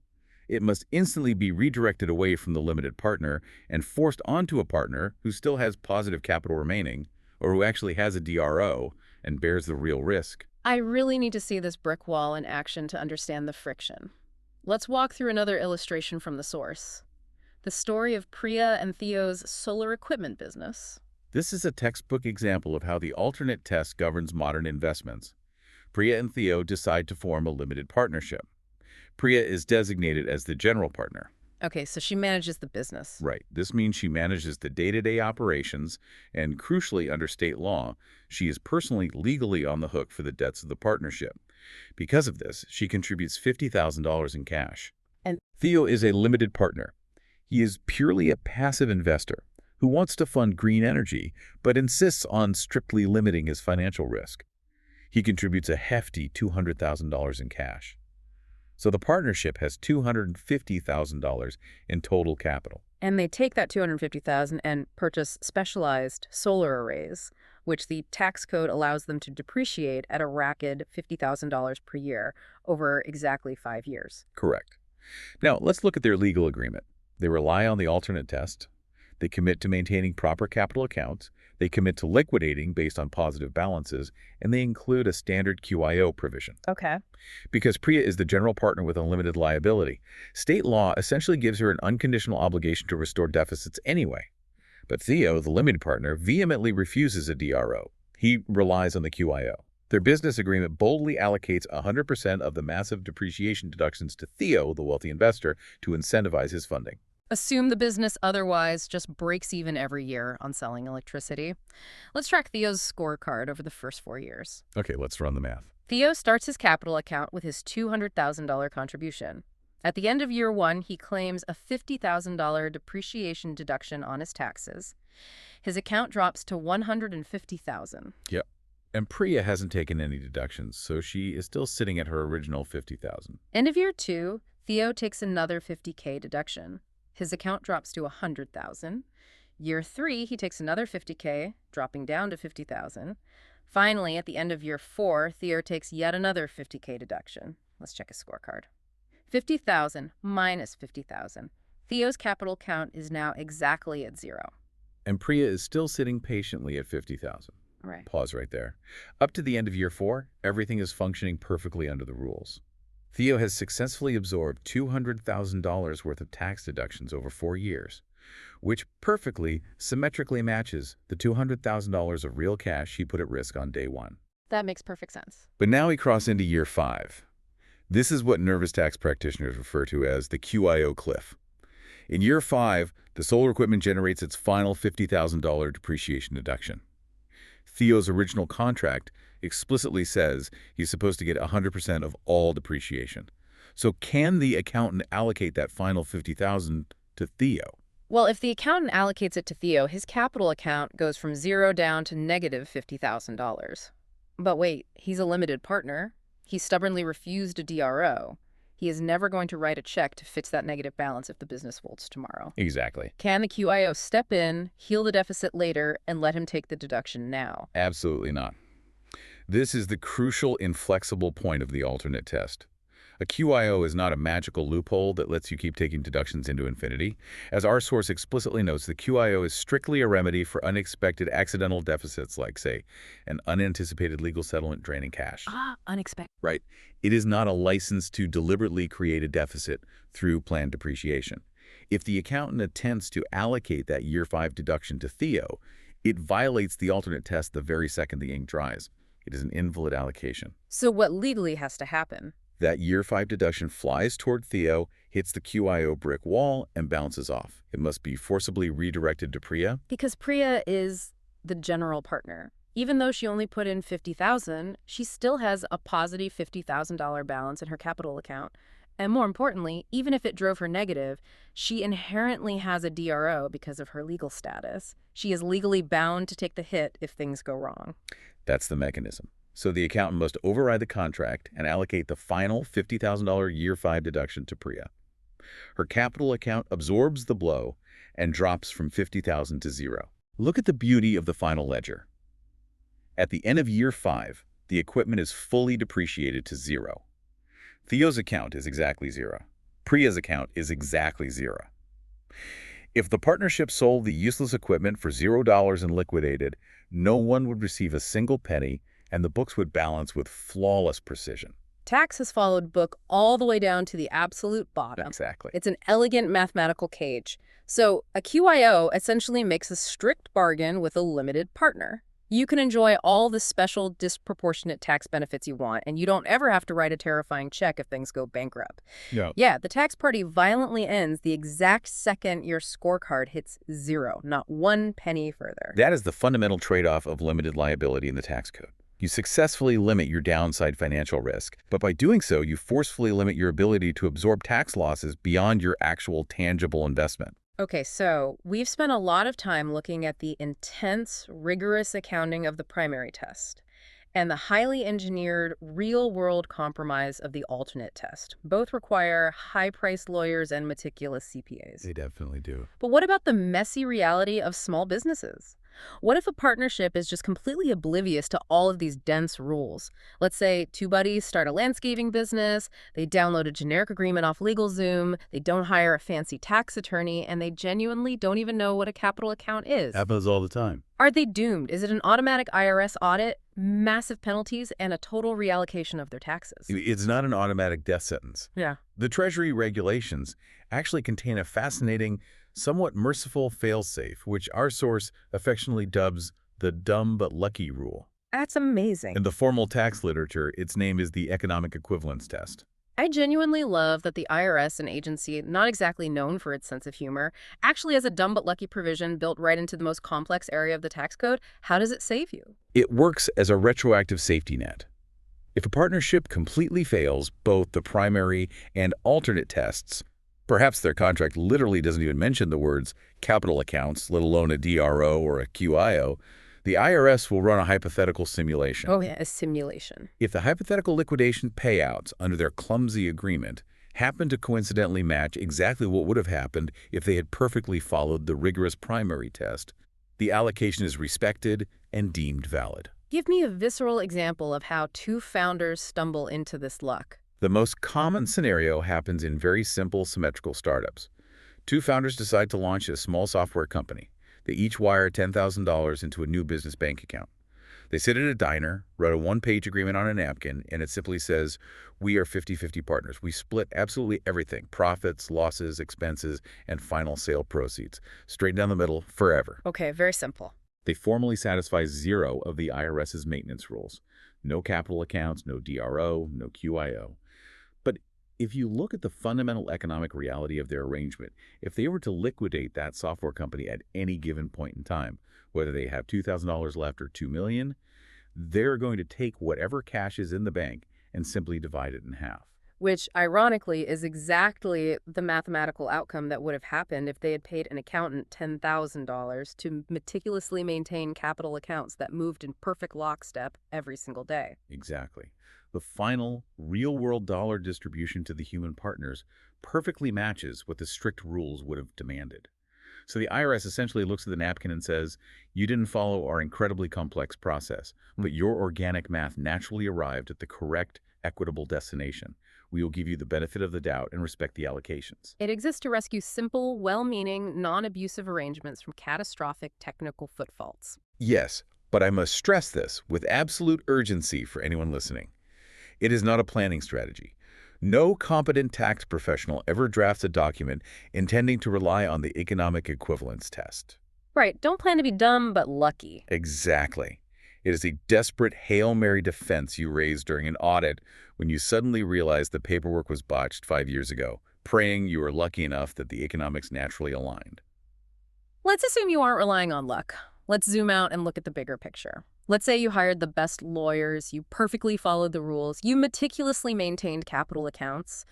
It must instantly be redirected away from the limited partner and forced onto a partner who still has positive capital remaining, or who actually has a DRO and bears the real risk. I really need to see this brick wall in action to understand the friction. Let's walk through another illustration from the source. The story of Priya and Theo's solar equipment business. This is a textbook example of how the alternate test governs modern investments. Priya and Theo decide to form a limited partnership. Priya is designated as the general partner. Okay, so she manages the business. Right. This means she manages the day-to-day operations, and crucially, under state law, she is personally legally on the hook for the debts of the partnership. Because of this, she contributes $50,000 in cash. And Theo is a limited partner. He is purely a passive investor who wants to fund green energy, but insists on strictly limiting his financial risk. He contributes a hefty $200,000 in cash. So the partnership has $250,000 in total capital. And they take that $250,000 and purchase specialized solar arrays, which the tax code allows them to depreciate at a racket $50,000 per year over exactly 5 years. Correct. Now, let's look at their legal agreement. They rely on the alternate test. They commit to maintaining proper capital accounts. They commit to liquidating based on positive balances, and they include a standard QIO provision. Okay. Because Priya is the general partner with unlimited liability, state law essentially gives her an unconditional obligation to restore deficits anyway. But Theo, the limited partner, vehemently refuses a DRO. He relies on the QIO. Their business agreement boldly allocates 100% of the massive depreciation deductions to Theo, the wealthy investor, to incentivize his funding. Assume the business otherwise just breaks even every year on selling electricity. Let's track Theo's scorecard over the first 4 years. Okay, let's run the math. Theo starts his capital account with his $200,000 contribution. At the end of year 1, he claims a $50,000 depreciation deduction on his taxes. His account drops to $150,000. Yep. And Priya hasn't taken any deductions, so she is still sitting at her original $50,000. End of year 2, Theo takes another $50K deduction. His account drops to $100,000. Year 3, he takes another $50K, dropping down to $50,000. Finally, at the end of year 4, Theo takes yet another $50K deduction. Let's check his scorecard. $50,000 minus $50,000. Theo's capital count is now exactly at 0. And Priya is still sitting patiently at $50,000. Right. Pause right there. Up to the end of year 4, everything is functioning perfectly under the rules. Theo has successfully absorbed $200,000 worth of tax deductions over 4 years, which perfectly, symmetrically matches the $200,000 of real cash he put at risk on day 1. That makes perfect sense. But now we cross into year 5. This is what nervous tax practitioners refer to as the QIO cliff. In year 5, the solar equipment generates its final $50,000 depreciation deduction. Theo's original contract explicitly says he's supposed to get 100% of all depreciation. So can the accountant allocate that final $50,000 to Theo? Well, if the accountant allocates it to Theo, his capital account goes from 0 down to negative $50,000. But wait, he's a limited partner. He stubbornly refused a DRO. He is never going to write a check to fix that negative balance if the business folds tomorrow. Exactly. Can the QIO step in, heal the deficit later, and let him take the deduction now? Absolutely not. This is the crucial inflexible point of the alternate test. A QIO is not a magical loophole that lets you keep taking deductions into infinity. As our source explicitly notes, the QIO is strictly a remedy for unexpected accidental deficits like, say, an unanticipated legal settlement draining cash. Unexpected. Right. It is not a license to deliberately create a deficit through planned depreciation. If the accountant attempts to allocate that year 5 deduction to Theo, it violates the alternate test the very second the ink dries. It is an invalid allocation. So what legally has to happen? That year 5 deduction flies toward Theo, hits the QIO brick wall, and bounces off. It must be forcibly redirected to Priya. Because Priya is the general partner. Even though she only put in $50,000, she still has a positive $50,000 balance in her capital account. And more importantly, even if it drove her negative, she inherently has a DRO because of her legal status. She is legally bound to take the hit if things go wrong. That's the mechanism. So the accountant must override the contract and allocate the final $50,000 year 5 deduction to Priya. Her capital account absorbs the blow and drops from $50,000 to zero. Look at the beauty of the final ledger. At the end of year 5, the equipment is fully depreciated to zero. Theo's account is exactly zero. Priya's account is exactly zero. If the partnership sold the useless equipment for $0 and liquidated, no one would receive a single penny, and the books would balance with flawless precision. Tax has followed book all the way down to the absolute bottom. Exactly. It's an elegant mathematical cage. So a QIO essentially makes a strict bargain with a limited partner. You can enjoy all the special disproportionate tax benefits you want, and you don't ever have to write a terrifying check if things go bankrupt. Yeah, the tax party violently ends the exact second your scorecard hits zero, not one penny further. That is the fundamental trade-off of limited liability in the tax code. You successfully limit your downside financial risk, but by doing so, you forcefully limit your ability to absorb tax losses beyond your actual tangible investment. Okay, so we've spent a lot of time looking at the intense, rigorous accounting of the primary test and the highly engineered, real-world compromise of the alternate test. Both require high-priced lawyers and meticulous CPAs. They definitely do. But what about the messy reality of small businesses? What if a partnership is just completely oblivious to all of these dense rules? Let's say two buddies start a landscaping business, they download a generic agreement off LegalZoom, they don't hire a fancy tax attorney, and they genuinely don't even know what a capital account is. Happens all the time. Are they doomed? Is it an automatic IRS audit, massive penalties, and a total reallocation of their taxes? It's not an automatic death sentence. Yeah. The Treasury regulations actually contain a fascinating, somewhat merciful fail-safe, which our source affectionately dubs the dumb but lucky rule. That's amazing. In the formal tax literature, its name is the economic equivalence test. I genuinely love that the IRS, an agency not exactly known for its sense of humor, actually has a dumb but lucky provision built right into the most complex area of the tax code. How does it save you? It works as a retroactive safety net. If a partnership completely fails both the primary and alternate tests, perhaps their contract literally doesn't even mention the words capital accounts, let alone a DRO or a QIO, the IRS will run a hypothetical simulation. Oh yeah, a simulation. If the hypothetical liquidation payouts under their clumsy agreement happen to coincidentally match exactly what would have happened if they had perfectly followed the rigorous primary test, the allocation is respected and deemed valid. Give me a visceral example of how two founders stumble into this luck. The most common scenario happens in very simple symmetrical startups. Two founders decide to launch a small software company. They each wire $10,000 into a new business bank account. They sit at a diner, write a one-page agreement on a napkin, and it simply says, we are 50-50 partners. We split absolutely everything, profits, losses, expenses, and final sale proceeds, straight down the middle, forever. Okay, very simple. They formally satisfy zero of the IRS's maintenance rules. No capital accounts, no DRO, no QIO. But if you look at the fundamental economic reality of their arrangement, if they were to liquidate that software company at any given point in time, whether they have $2,000 left or $2 million, they're going to take whatever cash is in the bank and simply divide it in half. Which, ironically, is exactly the mathematical outcome that would have happened if they had paid an accountant $10,000 to meticulously maintain capital accounts that moved in perfect lockstep every single day. Exactly. The final, real-world dollar distribution to the human partners perfectly matches what the strict rules would have demanded. So the IRS essentially looks at the napkin and says, you didn't follow our incredibly complex process, but your organic math naturally arrived at the correct, equitable destination. We will give you the benefit of the doubt and respect the allocations. It exists to rescue simple, well-meaning, non-abusive arrangements from catastrophic technical foot faults. Yes, but I must stress this with absolute urgency for anyone listening. It is not a planning strategy. No competent tax professional ever drafts a document intending to rely on the economic equivalence test. Right, don't plan to be dumb, but lucky. Exactly. It is a desperate Hail Mary defense you raise during an audit when you suddenly realize the paperwork was botched 5 years ago, praying you were lucky enough that the economics naturally aligned. Let's assume you aren't relying on luck. Let's zoom out and look at the bigger picture. Let's say you hired the best lawyers, you perfectly followed the rules, you meticulously maintained capital accounts,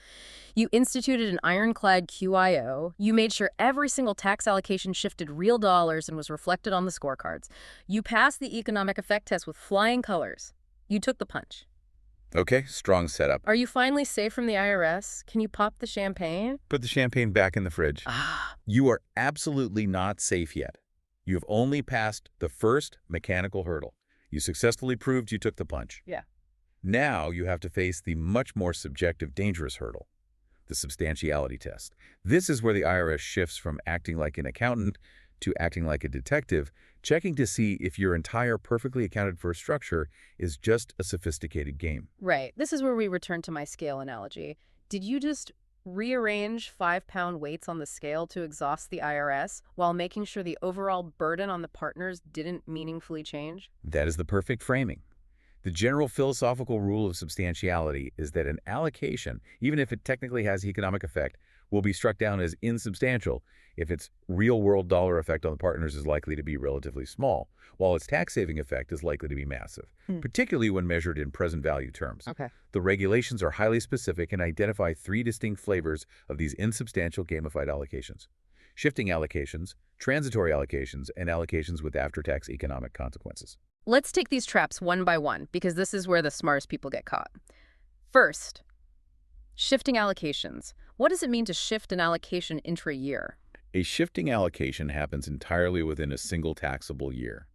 you instituted an ironclad QIO, you made sure every single tax allocation shifted real dollars and was reflected on the scorecards. You passed the economic effect test with flying colors. You took the punch. Okay, strong setup. Are you finally safe from the IRS? Can you pop the champagne? Put the champagne back in the fridge. Ah, You are absolutely not safe yet. You have only passed the first mechanical hurdle. You successfully proved you took the punch. yeah. Now you have to face the much more subjective, dangerous hurdle, the substantiality test. This is where the IRS shifts from acting like an accountant to acting like a detective, checking to see if your entire perfectly accounted for structure is just a sophisticated game. Right. This is where we return to my scale analogy. Did you just rearrange 5-pound weights on the scale to exhaust the IRS while making sure the overall burden on the partners didn't meaningfully change? That is the perfect framing. The general philosophical rule of substantiality is that an allocation, even if it technically has economic effect, will be struck down as insubstantial if its real-world dollar effect on the partners is likely to be relatively small, while its tax-saving effect is likely to be massive, particularly when measured in present value terms. Okay. The regulations are highly specific and identify 3 distinct flavors of these insubstantial gamified allocations: shifting allocations, transitory allocations, and allocations with after-tax economic consequences. Let's take these traps one by one, because this is where the smartest people get caught. First, shifting allocations. What does it mean to shift an allocation intra-year? A shifting allocation happens entirely within a single taxable year.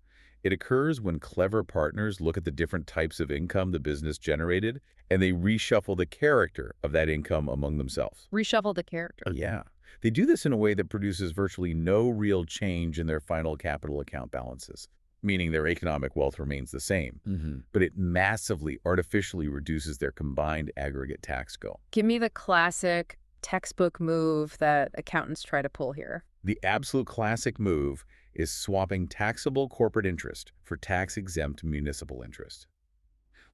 It occurs when clever partners look at the different types of income the business generated, and they reshuffle the character of that income among themselves. Reshuffle the character. Yeah. They do this in a way that produces virtually no real change in their final capital account balances, meaning their economic wealth remains the same, but it massively, artificially reduces their combined aggregate tax bill. Give me the classic textbook move that accountants try to pull here. The absolute classic move is swapping taxable corporate interest for tax-exempt municipal interest.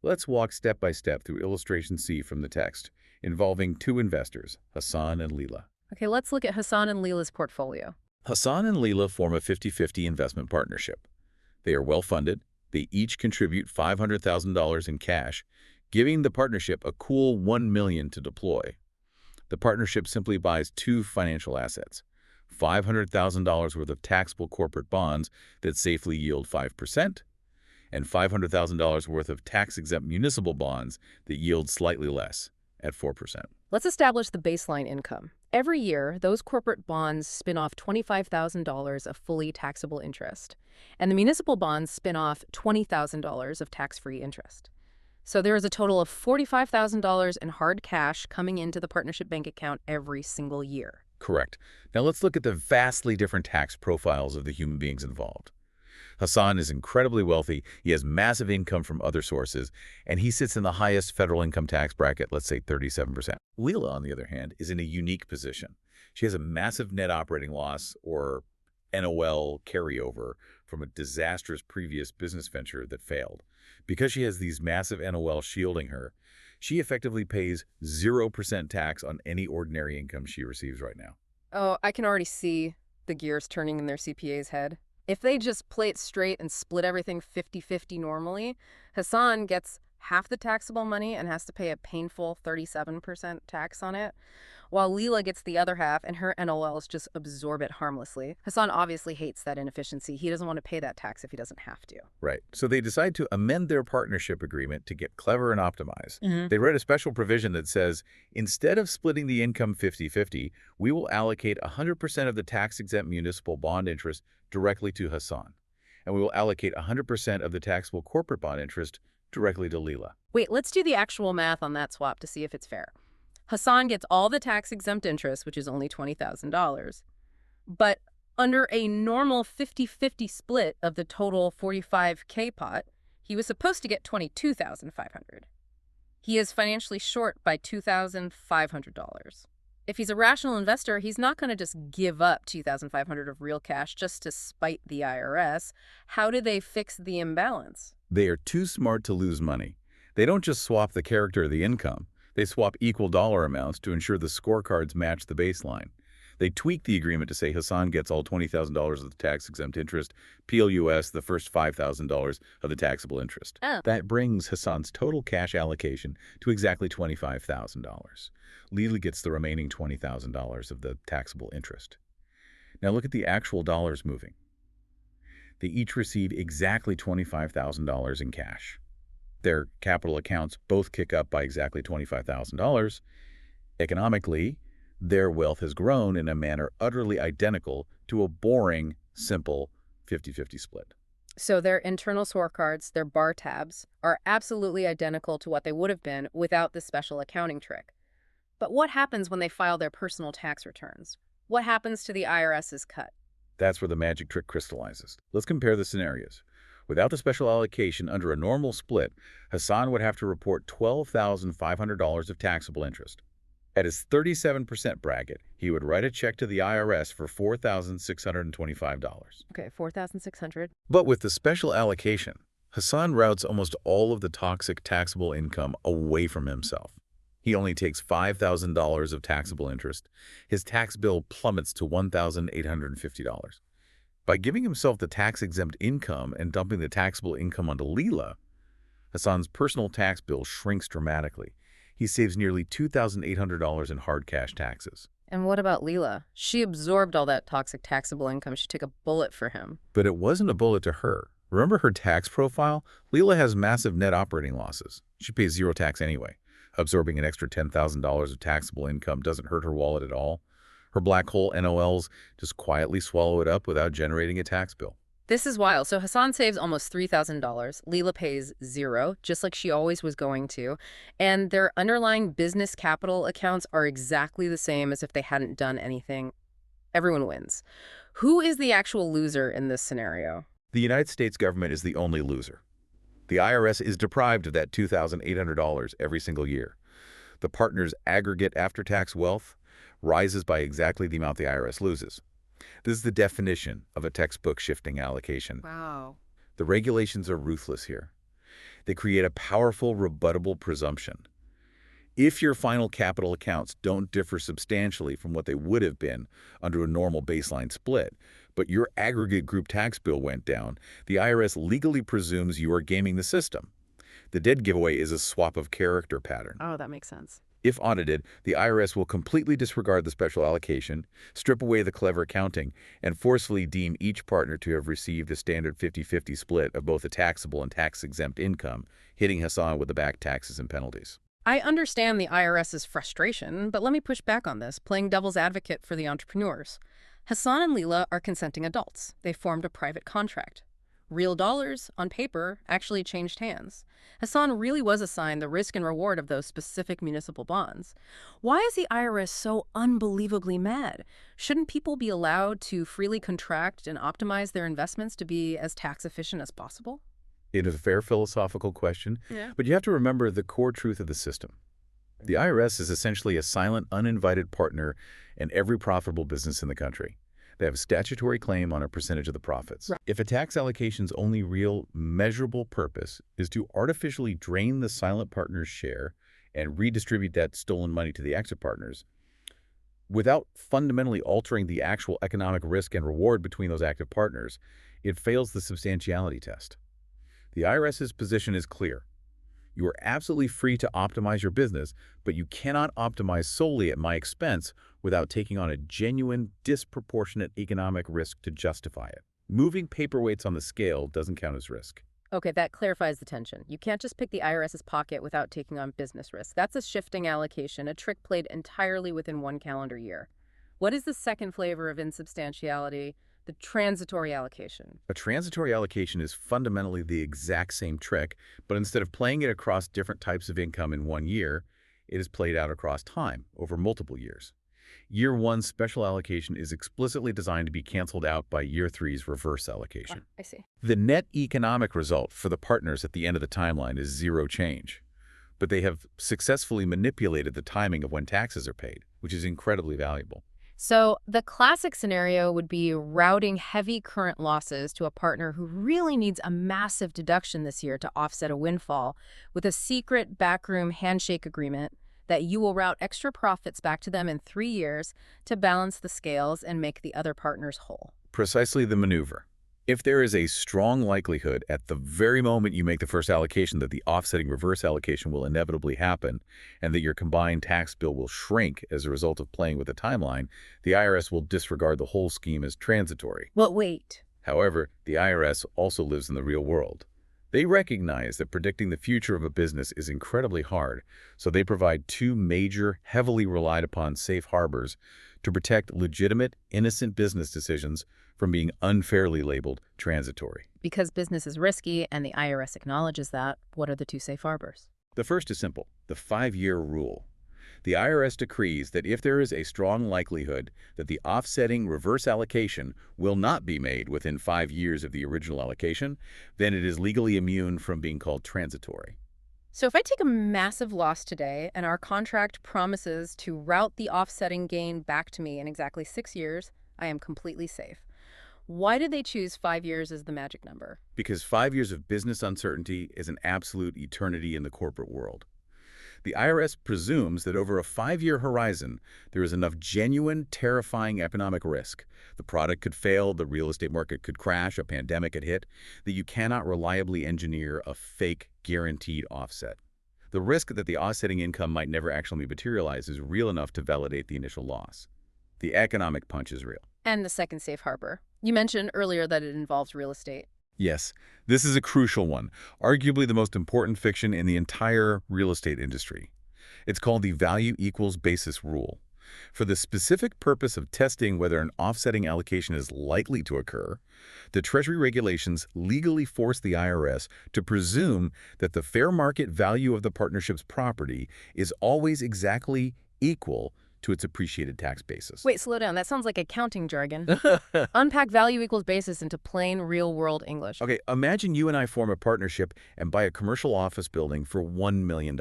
Let's walk step by step through illustration C from the text, involving 2 investors, Hassan and Leela. Okay, let's look at Hassan and Leela's portfolio. Hassan and Leela form a 50-50 investment partnership. They are well-funded. They each contribute $500,000 in cash, giving the partnership a cool $1 million to deploy. The partnership simply buys 2 financial assets: $500,000 worth of taxable corporate bonds that safely yield 5%, and $500,000 worth of tax-exempt municipal bonds that yield slightly less, at 4%. Let's establish the baseline income. Every year, those corporate bonds spin off $25,000 of fully taxable interest, and the municipal bonds spin off $20,000 of tax-free interest. So there is a total of $45,000 in hard cash coming into the partnership bank account every single year. Correct. Now let's look at the vastly different tax profiles of the human beings involved. Hassan is incredibly wealthy, he has massive income from other sources, and he sits in the highest federal income tax bracket, let's say 37%. Leela, on the other hand, is in a unique position. She has a massive net operating loss, or NOL carryover, from a disastrous previous business venture that failed. Because she has these massive NOL shielding her, she effectively pays 0% tax on any ordinary income she receives right now. Oh, I can already see the gears turning in their CPA's head. If they just play it straight and split everything 50-50 normally, Hassan gets half the taxable money and has to pay a painful 37% tax on it, while Leela gets the other half and her NOLs just absorb it harmlessly. Hassan obviously hates that inefficiency. He doesn't want to pay that tax if he doesn't have to. Right. So they decide to amend their partnership agreement to get clever and optimize. They write a special provision that says, instead of splitting the income 50-50, we will allocate 100% of the tax-exempt municipal bond interest directly to Hassan, and we will allocate 100% of the taxable corporate bond interest directly to Leela. Wait, let's do the actual math on that swap to see if it's fair. Hassan gets all the tax-exempt interest, which is only $20,000. But under a normal 50-50 split of the total $45K pot, he was supposed to get $22,500. He is financially short by $2,500. If he's a rational investor, he's not going to just give up $2,500 of real cash just to spite the IRS. How do they fix the imbalance? They are too smart to lose money. They don't just swap the character of the income. They swap equal dollar amounts to ensure the scorecards match the baseline. They tweaked the agreement to say Hassan gets all $20,000 of the tax-exempt interest, PLUS the first $5,000 of the taxable interest. Oh. That brings Hassan's total cash allocation to exactly $25,000. Leela gets the remaining $20,000 of the taxable interest. Now look at the actual dollars moving. They each receive exactly $25,000 in cash. Their capital accounts both kick up by exactly $25,000. Economically, their wealth has grown in a manner utterly identical to a boring, simple 50-50 split. So their internal scorecards, their bar tabs, are absolutely identical to what they would have been without this special accounting trick. But what happens when they file their personal tax returns? What happens to the IRS's cut? That's where the magic trick crystallizes. Let's compare the scenarios. Without the special allocation under a normal split, Hassan would have to report $12,500 of taxable interest. At his 37% bracket, he would write a check to the IRS for $4,625. Okay, $4,600. But with the special allocation, Hassan routes almost all of the toxic taxable income away from himself. He only takes $5,000 of taxable interest. His tax bill plummets to $1,850. By giving himself the tax-exempt income and dumping the taxable income onto Leela, Hassan's personal tax bill shrinks dramatically. He saves nearly $2,800 in hard cash taxes. And what about Leela? She absorbed all that toxic taxable income. She took a bullet for him. But it wasn't a bullet to her. Remember her tax profile? Leela has massive net operating losses. She pays zero tax anyway. Absorbing an extra $10,000 of taxable income doesn't hurt her wallet at all. Her black hole NOLs just quietly swallow it up without generating a tax bill. This is wild. So Hassan saves almost $3,000. Leela pays zero, just like she always was going to. And their underlying business capital accounts are exactly the same as if they hadn't done anything. Everyone wins. Who is the actual loser in this scenario? The United States government is the only loser. The IRS is deprived of that $2,800 every single year. The partner's aggregate after-tax wealth rises by exactly the amount the IRS loses. This is the definition of a textbook shifting allocation. Wow. The regulations are ruthless here. They create a powerful, rebuttable presumption. If your final capital accounts don't differ substantially from what they would have been under a normal baseline split, but your aggregate group tax bill went down, the IRS legally presumes you are gaming the system. The dead giveaway is a swap of character pattern. Oh, that makes sense. If audited, the IRS will completely disregard the special allocation, strip away the clever accounting, and forcefully deem each partner to have received a standard 50-50 split of both the taxable and tax-exempt income, hitting Hassan with the back taxes and penalties. I understand the IRS's frustration, but let me push back on this, playing devil's advocate for the entrepreneurs. Hassan and Leela are consenting adults. They formed a private contract. Real dollars, on paper, actually changed hands. Hassan really was assigned the risk and reward of those specific municipal bonds. Why is the IRS so unbelievably mad? Shouldn't people be allowed to freely contract and optimize their investments to be as tax efficient as possible? It is a fair philosophical question, Yeah. but you have to remember the core truth of the system. The IRS is essentially a silent, uninvited partner in every profitable business in the country. They have a statutory claim on a percentage of the profits. Right. If a tax allocation's only real, measurable purpose is to artificially drain the silent partner's share and redistribute that stolen money to the exit partners, without fundamentally altering the actual economic risk and reward between those active partners, it fails the substantiality test. The IRS's position is clear. You are absolutely free to optimize your business, but you cannot optimize solely at my expense without taking on a genuine, disproportionate economic risk to justify it. Moving paperweights on the scale doesn't count as risk. Okay, that clarifies the tension. You can't just pick the IRS's pocket without taking on business risk. That's a shifting allocation, a trick played entirely within one calendar year. What is the second flavor of insubstantiality? The transitory allocation. A transitory allocation is fundamentally the exact same trick, but instead of playing it across different types of income in one year, it is played out across time, over multiple years. Year one's special allocation is explicitly designed to be canceled out by year three's reverse allocation. I see. The net economic result for the partners at the end of the timeline is zero change, but they have successfully manipulated the timing of when taxes are paid, which is incredibly valuable. So the classic scenario would be routing heavy current losses to a partner who really needs a massive deduction this year to offset a windfall with a secret backroom handshake agreement that you will route extra profits back to them in 3 years to balance the scales and make the other partners whole. Precisely the maneuver. If there is a strong likelihood at the very moment you make the first allocation that the offsetting reverse allocation will inevitably happen and that your combined tax bill will shrink as a result of playing with the timeline, the IRS will disregard the whole scheme as transitory. Well, wait. However, the IRS also lives in the real world. They recognize that predicting the future of a business is incredibly hard, so they provide two major, heavily relied upon safe harbors to protect legitimate, innocent business decisions from being unfairly labeled transitory. Because business is risky and the IRS acknowledges that, what are the two safe harbors? The first is simple, the 5-year rule. The IRS decrees that if there is a strong likelihood that the offsetting reverse allocation will not be made within 5 years of the original allocation, then it is legally immune from being called transitory. So if I take a massive loss today and our contract promises to route the offsetting gain back to me in exactly 6 years, I am completely safe. Why did they choose 5 years as the magic number? Because 5 years of business uncertainty is an absolute eternity in the corporate world. The IRS presumes that over a 5-year horizon, there is enough genuine, terrifying economic risk. The product could fail, the real estate market could crash, a pandemic could hit, that you cannot reliably engineer a fake, guaranteed offset. The risk that the offsetting income might never actually materialize is real enough to validate the initial loss. The economic punch is real. And the second safe harbor. You mentioned earlier that it involves real estate. Yes, this is a crucial one, arguably the most important fiction in the entire real estate industry. It's called the value equals basis rule. For the specific purpose of testing whether an offsetting allocation is likely to occur, the Treasury regulations legally force the IRS to presume that the fair market value of the partnership's property is always exactly equal to its appreciated tax basis. Wait, slow down. That sounds like accounting jargon. Unpack value equals basis into plain real-world English. Okay, imagine you and I form a partnership and buy a commercial office building for $1 million.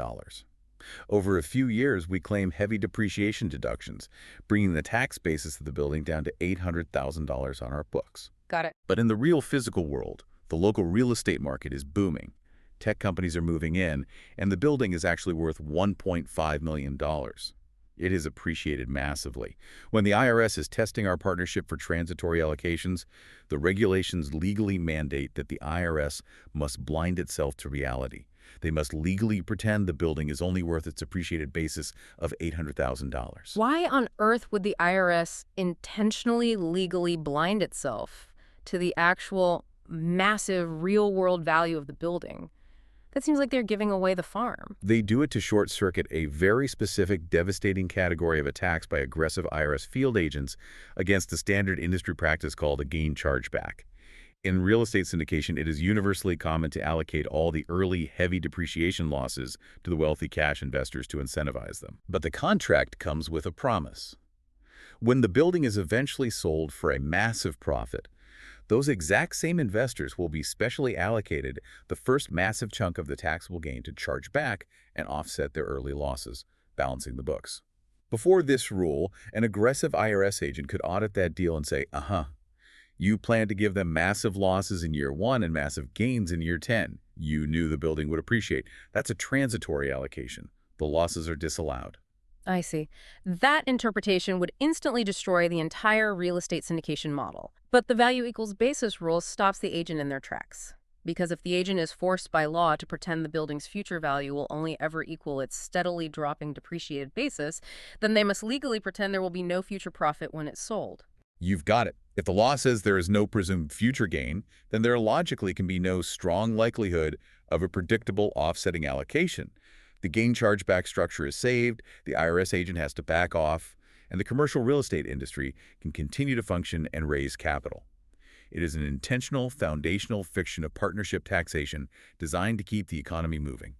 Over a few years, we claim heavy depreciation deductions, bringing the tax basis of the building down to $800,000 on our books. Got it. But in the real physical world, the local real estate market is booming. Tech companies are moving in, and the building is actually worth $1.5 million. It is appreciated massively. When the IRS is testing our partnership for transitory allocations, the regulations legally mandate that the IRS must blind itself to reality. They must legally pretend the building is only worth its appreciated basis of $800,000. Why on earth would the IRS intentionally legally blind itself to the actual massive real-world value of the building? That seems like they're giving away the farm. They do it to short-circuit a very specific, devastating category of attacks by aggressive IRS field agents against the standard industry practice called a gain chargeback. In real estate syndication, it is universally common to allocate all the early, heavy depreciation losses to the wealthy cash investors to incentivize them. But the contract comes with a promise. When the building is eventually sold for a massive profit, those exact same investors will be specially allocated the first massive chunk of the taxable gain to charge back and offset their early losses, balancing the books. Before this rule, an aggressive IRS agent could audit that deal and say, you plan to give them massive losses in year 1 and massive gains in year 10. You knew the building would appreciate. That's a transitory allocation. The losses are disallowed. I see. That interpretation would instantly destroy the entire real estate syndication model. But the value equals basis rule stops the agent in their tracks. Because if the agent is forced by law to pretend the building's future value will only ever equal its steadily dropping depreciated basis, then they must legally pretend there will be no future profit when it's sold. You've got it. If the law says there is no presumed future gain, then there logically can be no strong likelihood of a predictable offsetting allocation. The gain chargeback structure is saved, the IRS agent has to back off, and the commercial real estate industry can continue to function and raise capital. It is an intentional, foundational fiction of partnership taxation designed to keep the economy moving.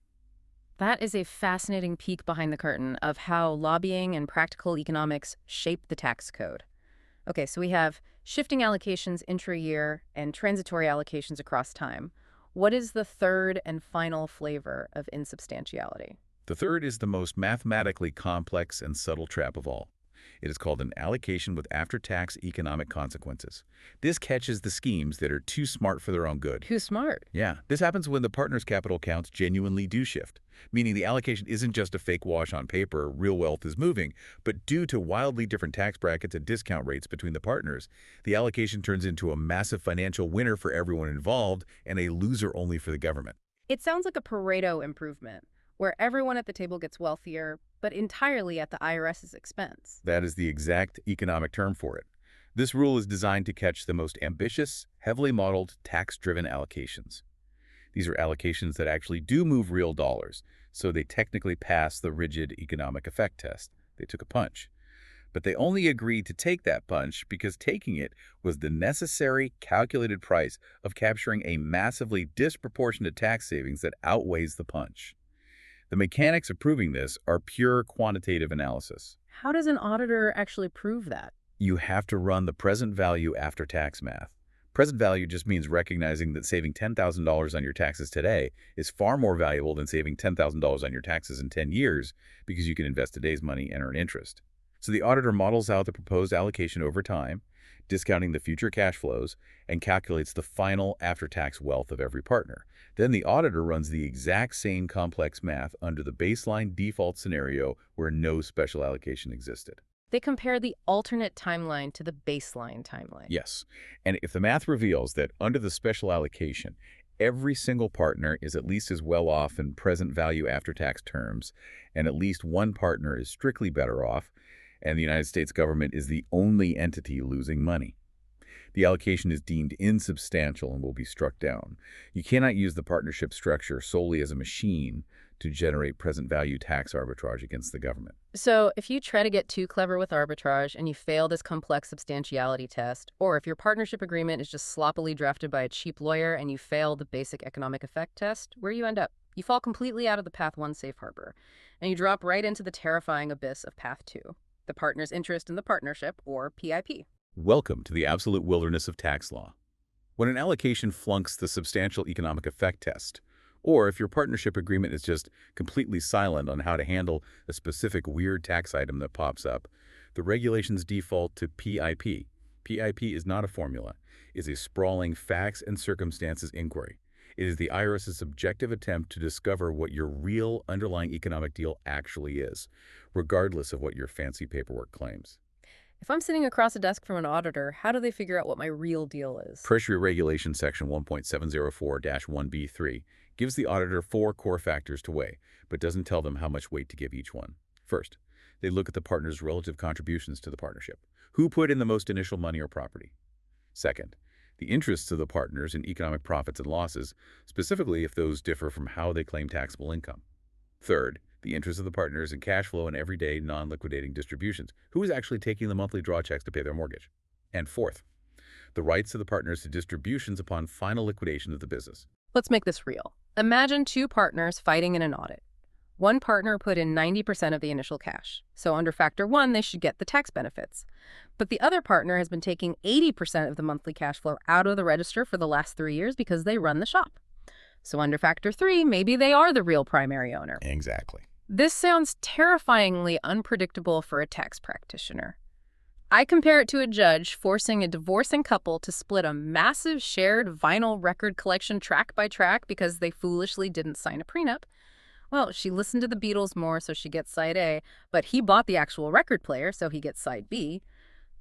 That is a fascinating peek behind the curtain of how lobbying and practical economics shape the tax code. Okay, so we have shifting allocations intra-year and transitory allocations across time. What is the third and final flavor of insubstantiality? The third is the most mathematically complex and subtle trap of all. It is called an allocation with after-tax economic consequences. This catches the schemes that are too smart for their own good. Too smart. Yeah, this happens when the partner's capital counts genuinely do shift, meaning the allocation isn't just a fake wash on paper, real wealth is moving, but due to wildly different tax brackets and discount rates between the partners, the allocation turns into a massive financial winner for everyone involved and a loser only for the government. It sounds like a Pareto improvement, where everyone at the table gets wealthier, but entirely at the IRS's expense. That is the exact economic term for it. This rule is designed to catch the most ambitious, heavily modeled, tax-driven allocations. These are allocations that actually do move real dollars, so they technically pass the rigid economic effect test. They took a punch. But they only agreed to take that punch because taking it was the necessary, calculated price of capturing a massively disproportionate tax savings that outweighs the punch. The mechanics of proving this are pure quantitative analysis. How does an auditor actually prove that? You have to run the present value after tax math. Present value just means recognizing that saving $10,000 on your taxes today is far more valuable than saving $10,000 on your taxes in 10 years because you can invest today's money and earn interest. So the auditor models out the proposed allocation over time, discounting the future cash flows, and calculates the final after-tax wealth of every partner. Then the auditor runs the exact same complex math under the baseline default scenario where no special allocation existed. They compare the alternate timeline to the baseline timeline. Yes, and if the math reveals that under the special allocation, every single partner is at least as well off in present value after-tax terms, and at least one partner is strictly better off, and the United States government is the only entity losing money, the allocation is deemed insubstantial and will be struck down. You cannot use the partnership structure solely as a machine to generate present value tax arbitrage against the government. So if you try to get too clever with arbitrage and you fail this complex substantiality test, or if your partnership agreement is just sloppily drafted by a cheap lawyer and you fail the basic economic effect test, where do you end up? You fall completely out of the Path 1 safe harbor, and you drop right into the terrifying abyss of Path 2, the partner's interest in the partnership, or PIP. Welcome to the absolute wilderness of tax law. When an allocation flunks the substantial economic effect test, or if your partnership agreement is just completely silent on how to handle a specific weird tax item that pops up, the regulations default to PIP. PIP is not a formula. It is a sprawling facts and circumstances inquiry. It is the IRS's subjective attempt to discover what your real underlying economic deal actually is, regardless of what your fancy paperwork claims. If I'm sitting across a desk from an auditor, how do they figure out what my real deal is? Treasury Regulation Section 1.704-1B3 gives the auditor 4 core factors to weigh, but doesn't tell them how much weight to give each one. First, they look at the partner's relative contributions to the partnership. Who put in the most initial money or property? Second, the interests of the partners in economic profits and losses, specifically if those differ from how they claim taxable income. Third, the interest of the partners in cash flow and everyday non-liquidating distributions. Who is actually taking the monthly draw checks to pay their mortgage? And fourth, the rights of the partners to distributions upon final liquidation of the business. Let's make this real. Imagine 2 partners fighting in an audit. One partner put in 90% of the initial cash, so under Factor 1, they should get the tax benefits. But the other partner has been taking 80% of the monthly cash flow out of the register for the last 3 years because they run the shop. So under Factor 3, maybe they are the real primary owner. Exactly. This sounds terrifyingly unpredictable for a tax practitioner. I compare it to a judge forcing a divorcing couple to split a massive shared vinyl record collection track by track because they foolishly didn't sign a prenup. Well, she listened to the Beatles more, so she gets side A, but he bought the actual record player, so he gets side B.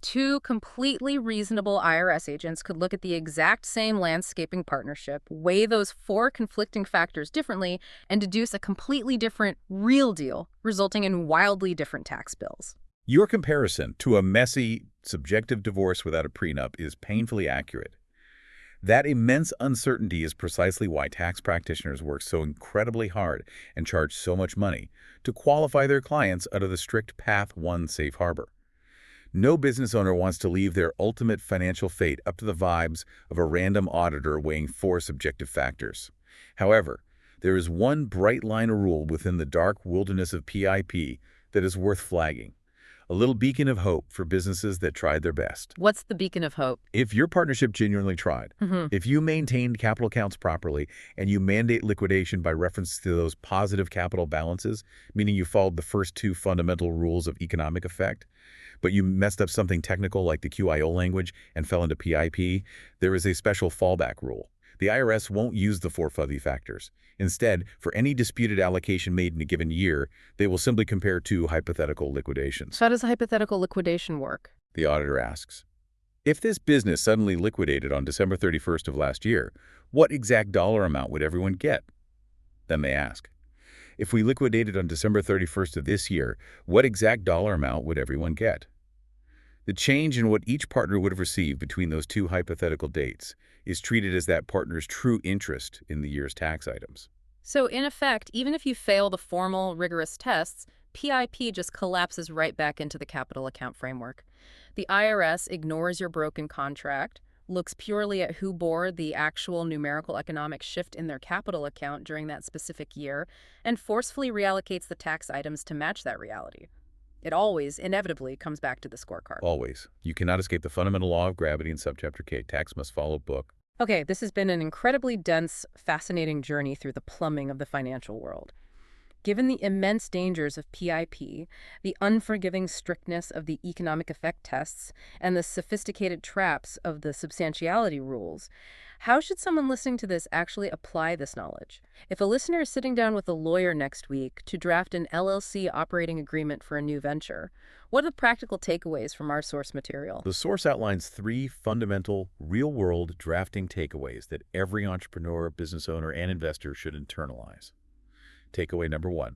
2 completely reasonable IRS agents could look at the exact same landscaping partnership, weigh those 4 conflicting factors differently, and deduce a completely different real deal, resulting in wildly different tax bills. Your comparison to a messy, subjective divorce without a prenup is painfully accurate. That immense uncertainty is precisely why tax practitioners work so incredibly hard and charge so much money to qualify their clients out of the strict Path 1 safe harbor. No business owner wants to leave their ultimate financial fate up to the vibes of a random auditor weighing 4 subjective factors. However, there is one bright line of rule within the dark wilderness of PIP that is worth flagging. A little beacon of hope for businesses that tried their best. What's the beacon of hope? If your partnership genuinely tried, Hmm. if you maintained capital accounts properly and you mandate liquidation by reference to those positive capital balances, meaning you followed the first two fundamental rules of economic effect, but you messed up something technical like the QIO language and fell into PIP, there is a special fallback rule. The IRS won't use the four fuzzy factors. Instead, for any disputed allocation made in a given year, they will simply compare two hypothetical liquidations. So how does a hypothetical liquidation work? The auditor asks, if this business suddenly liquidated on December 31st of last year, what exact dollar amount would everyone get? Then they ask, if we liquidated on December 31st of this year, what exact dollar amount would everyone get? The change in what each partner would have received between those two hypothetical dates is treated as that partner's true interest in the year's tax items. So in effect, even if you fail the formal, rigorous tests, PIP just collapses right back into the capital account framework. The IRS ignores your broken contract, looks purely at who bore the actual numerical economic shift in their capital account during that specific year, and forcefully reallocates the tax items to match that reality. It always, inevitably, comes back to the scorecard. Always. You cannot escape the fundamental law of gravity in Subchapter K. Tax must follow book. Okay, this has been an incredibly dense, fascinating journey through the plumbing of the financial world. Given the immense dangers of PIP, the unforgiving strictness of the economic effect tests, and the sophisticated traps of the substantiality rules, how should someone listening to this actually apply this knowledge? If a listener is sitting down with a lawyer next week to draft an LLC operating agreement for a new venture, what are the practical takeaways from our source material? The source outlines three fundamental, real-world drafting takeaways that every entrepreneur, business owner, and investor should internalize. Takeaway number one,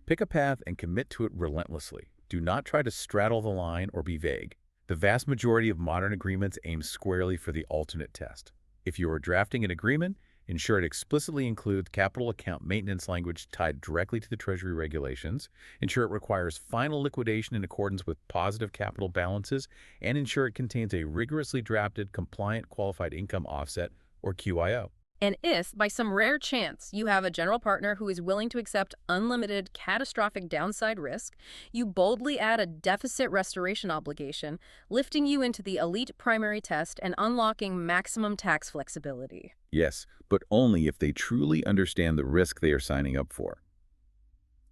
pick a path and commit to it relentlessly. Do not try to straddle the line or be vague. The vast majority of modern agreements aim squarely for the alternate test. If you are drafting an agreement, ensure it explicitly includes capital account maintenance language tied directly to the Treasury regulations, ensure it requires final liquidation in accordance with positive capital balances, and ensure it contains a rigorously drafted compliant qualified income offset, or QIO. And if, by some rare chance, you have a general partner who is willing to accept unlimited catastrophic downside risk, you boldly add a deficit restoration obligation, lifting you into the elite primary test and unlocking maximum tax flexibility. Yes, but only if they truly understand the risk they are signing up for.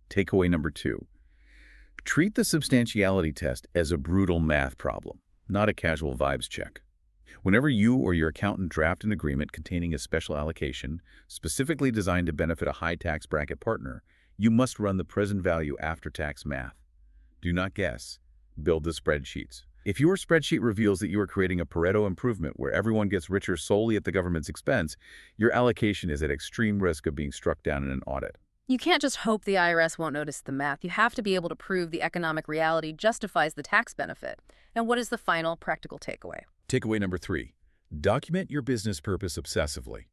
Takeaway number two, treat the substantiality test as a brutal math problem, not a casual vibes check. Whenever you or your accountant draft an agreement containing a special allocation specifically designed to benefit a high tax bracket partner, you must run the present value after-tax math. Do not guess. Build the spreadsheets. If your spreadsheet reveals that you are creating a Pareto improvement where everyone gets richer solely at the government's expense, your allocation is at extreme risk of being struck down in an audit. You can't just hope the IRS won't notice the math. You have to be able to prove the economic reality justifies the tax benefit. And what is the final practical takeaway? Takeaway number three, document your business purpose obsessively.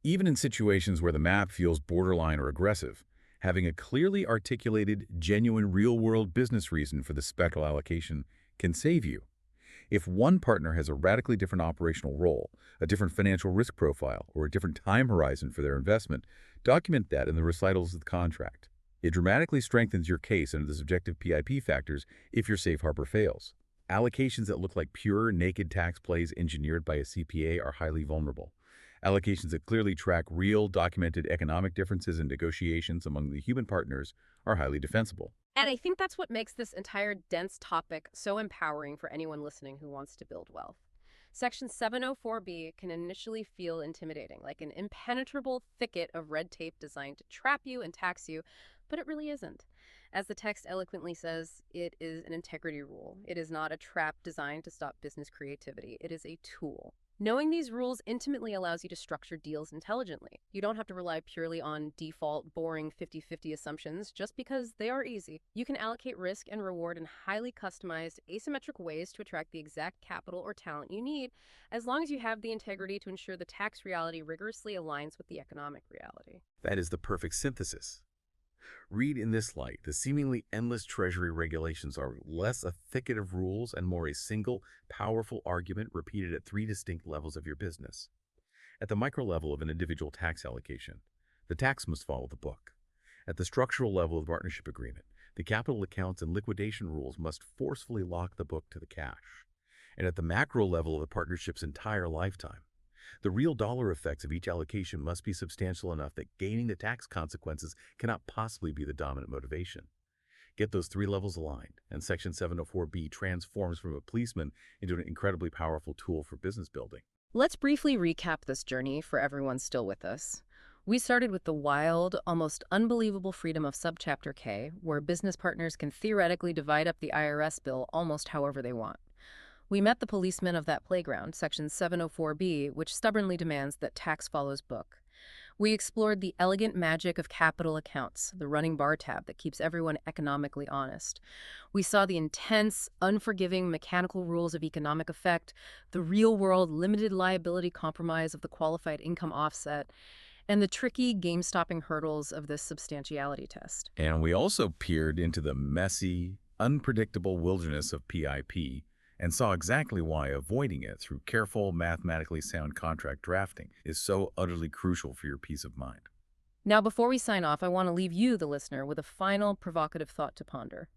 Even in situations where the map feels borderline or aggressive, having a clearly articulated, genuine real-world business reason for the special allocation can save you. If one partner has a radically different operational role, a different financial risk profile, or a different time horizon for their investment, document that in the recitals of the contract. It dramatically strengthens your case under the subjective PIP factors if your safe harbor fails. Allocations that look like pure, naked tax plays engineered by a CPA are highly vulnerable. Allocations that clearly track real, documented economic differences in negotiations among the human partners are highly defensible. And I think that's what makes this entire dense topic so empowering for anyone listening who wants to build wealth. Section 704B can initially feel intimidating, like an impenetrable thicket of red tape designed to trap you and tax you, but it really isn't. As the text eloquently says, it is an integrity rule. It is not a trap designed to stop business creativity. It is a tool. Knowing these rules intimately allows you to structure deals intelligently. You don't have to rely purely on default, boring 50-50 assumptions just because they are easy. You can allocate risk and reward in highly customized, asymmetric ways to attract the exact capital or talent you need, as long as you have the integrity to ensure the tax reality rigorously aligns with the economic reality. That is the perfect synthesis. Read in this light, the seemingly endless Treasury regulations are less a thicket of rules and more a single, powerful argument repeated at three distinct levels of your business. At the micro level of an individual tax allocation, the tax must follow the book. At the structural level of the partnership agreement, The capital accounts and liquidation rules must forcefully lock the book to the cash. And at the macro level of the partnership's entire lifetime, the real dollar effects of each allocation must be substantial enough that gaining the tax consequences cannot possibly be the dominant motivation. Get those three levels aligned, and Section 704B transforms from a policeman into an incredibly powerful tool for business building. Let's briefly recap this journey for everyone still with us. We started with the wild, almost unbelievable freedom of Subchapter K, where business partners can theoretically divide up the IRS bill almost however they want. We met the policeman of that playground, Section 704B, which stubbornly demands that tax follows book. We explored the elegant magic of capital accounts, the running bar tab that keeps everyone economically honest. We saw the intense, unforgiving mechanical rules of economic effect, the real-world limited liability compromise of the qualified income offset, and the tricky game-stopping hurdles of this substantiality test. And we also peered into the messy, unpredictable wilderness of PIP and saw exactly why avoiding it through careful, mathematically sound contract drafting is so utterly crucial for your peace of mind. Now, before we sign off, I want to leave you, the listener, with a final provocative thought to ponder.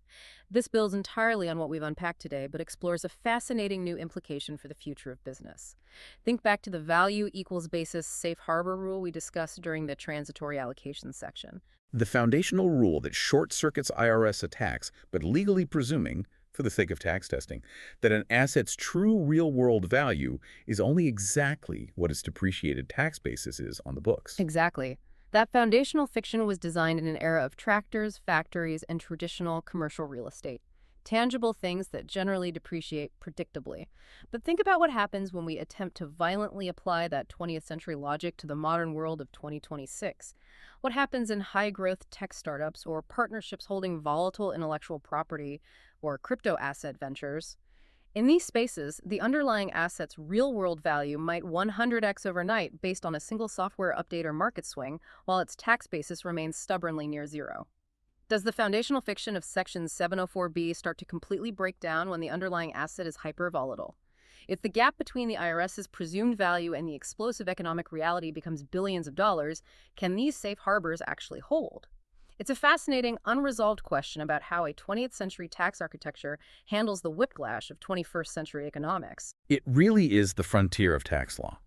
This builds entirely on what we've unpacked today, but explores a fascinating new implication for the future of business. Think back to the value equals basis safe harbor rule we discussed during the Transitory Allocations section. The foundational rule that short-circuits IRS attacks, but legally presuming, for the sake of tax testing, that an asset's true real-world value is only exactly what its depreciated tax basis is on the books. Exactly. That foundational fiction was designed in an era of tractors, factories, and traditional commercial real estate. Tangible things that generally depreciate predictably. But think about what happens when we attempt to violently apply that 20th century logic to the modern world of 2026. What happens in high-growth tech startups or partnerships holding volatile intellectual property or crypto asset ventures? In these spaces, the underlying asset's real-world value might 100x overnight based on a single software update or market swing, while its tax basis remains stubbornly near zero. Does the foundational fiction of Section 704B start to completely break down when the underlying asset is hyper-volatile? If the gap between the IRS's presumed value and the explosive economic reality becomes billions of dollars, can these safe harbors actually hold? It's a fascinating, unresolved question about how a 20th century tax architecture handles the whiplash of 21st century economics. It really is the frontier of tax law.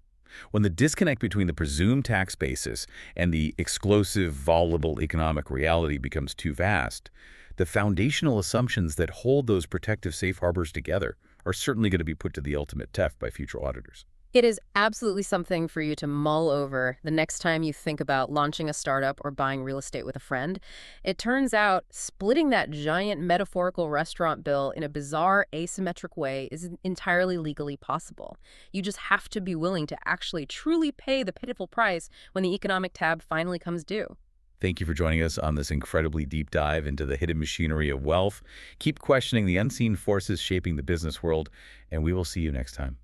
When the disconnect between the presumed tax basis and the explosive, volatile economic reality becomes too vast, the foundational assumptions that hold those protective safe harbors together are certainly going to be put to the ultimate test by future auditors. It is absolutely something for you to mull over the next time you think about launching a startup or buying real estate with a friend. It turns out splitting that giant metaphorical restaurant bill in a bizarre, asymmetric way is entirely legally possible. You just have to be willing to actually truly pay the pitiful price when the economic tab finally comes due. Thank you for joining us on this incredibly deep dive into the hidden machinery of wealth. Keep questioning the unseen forces shaping the business world, and we will see you next time.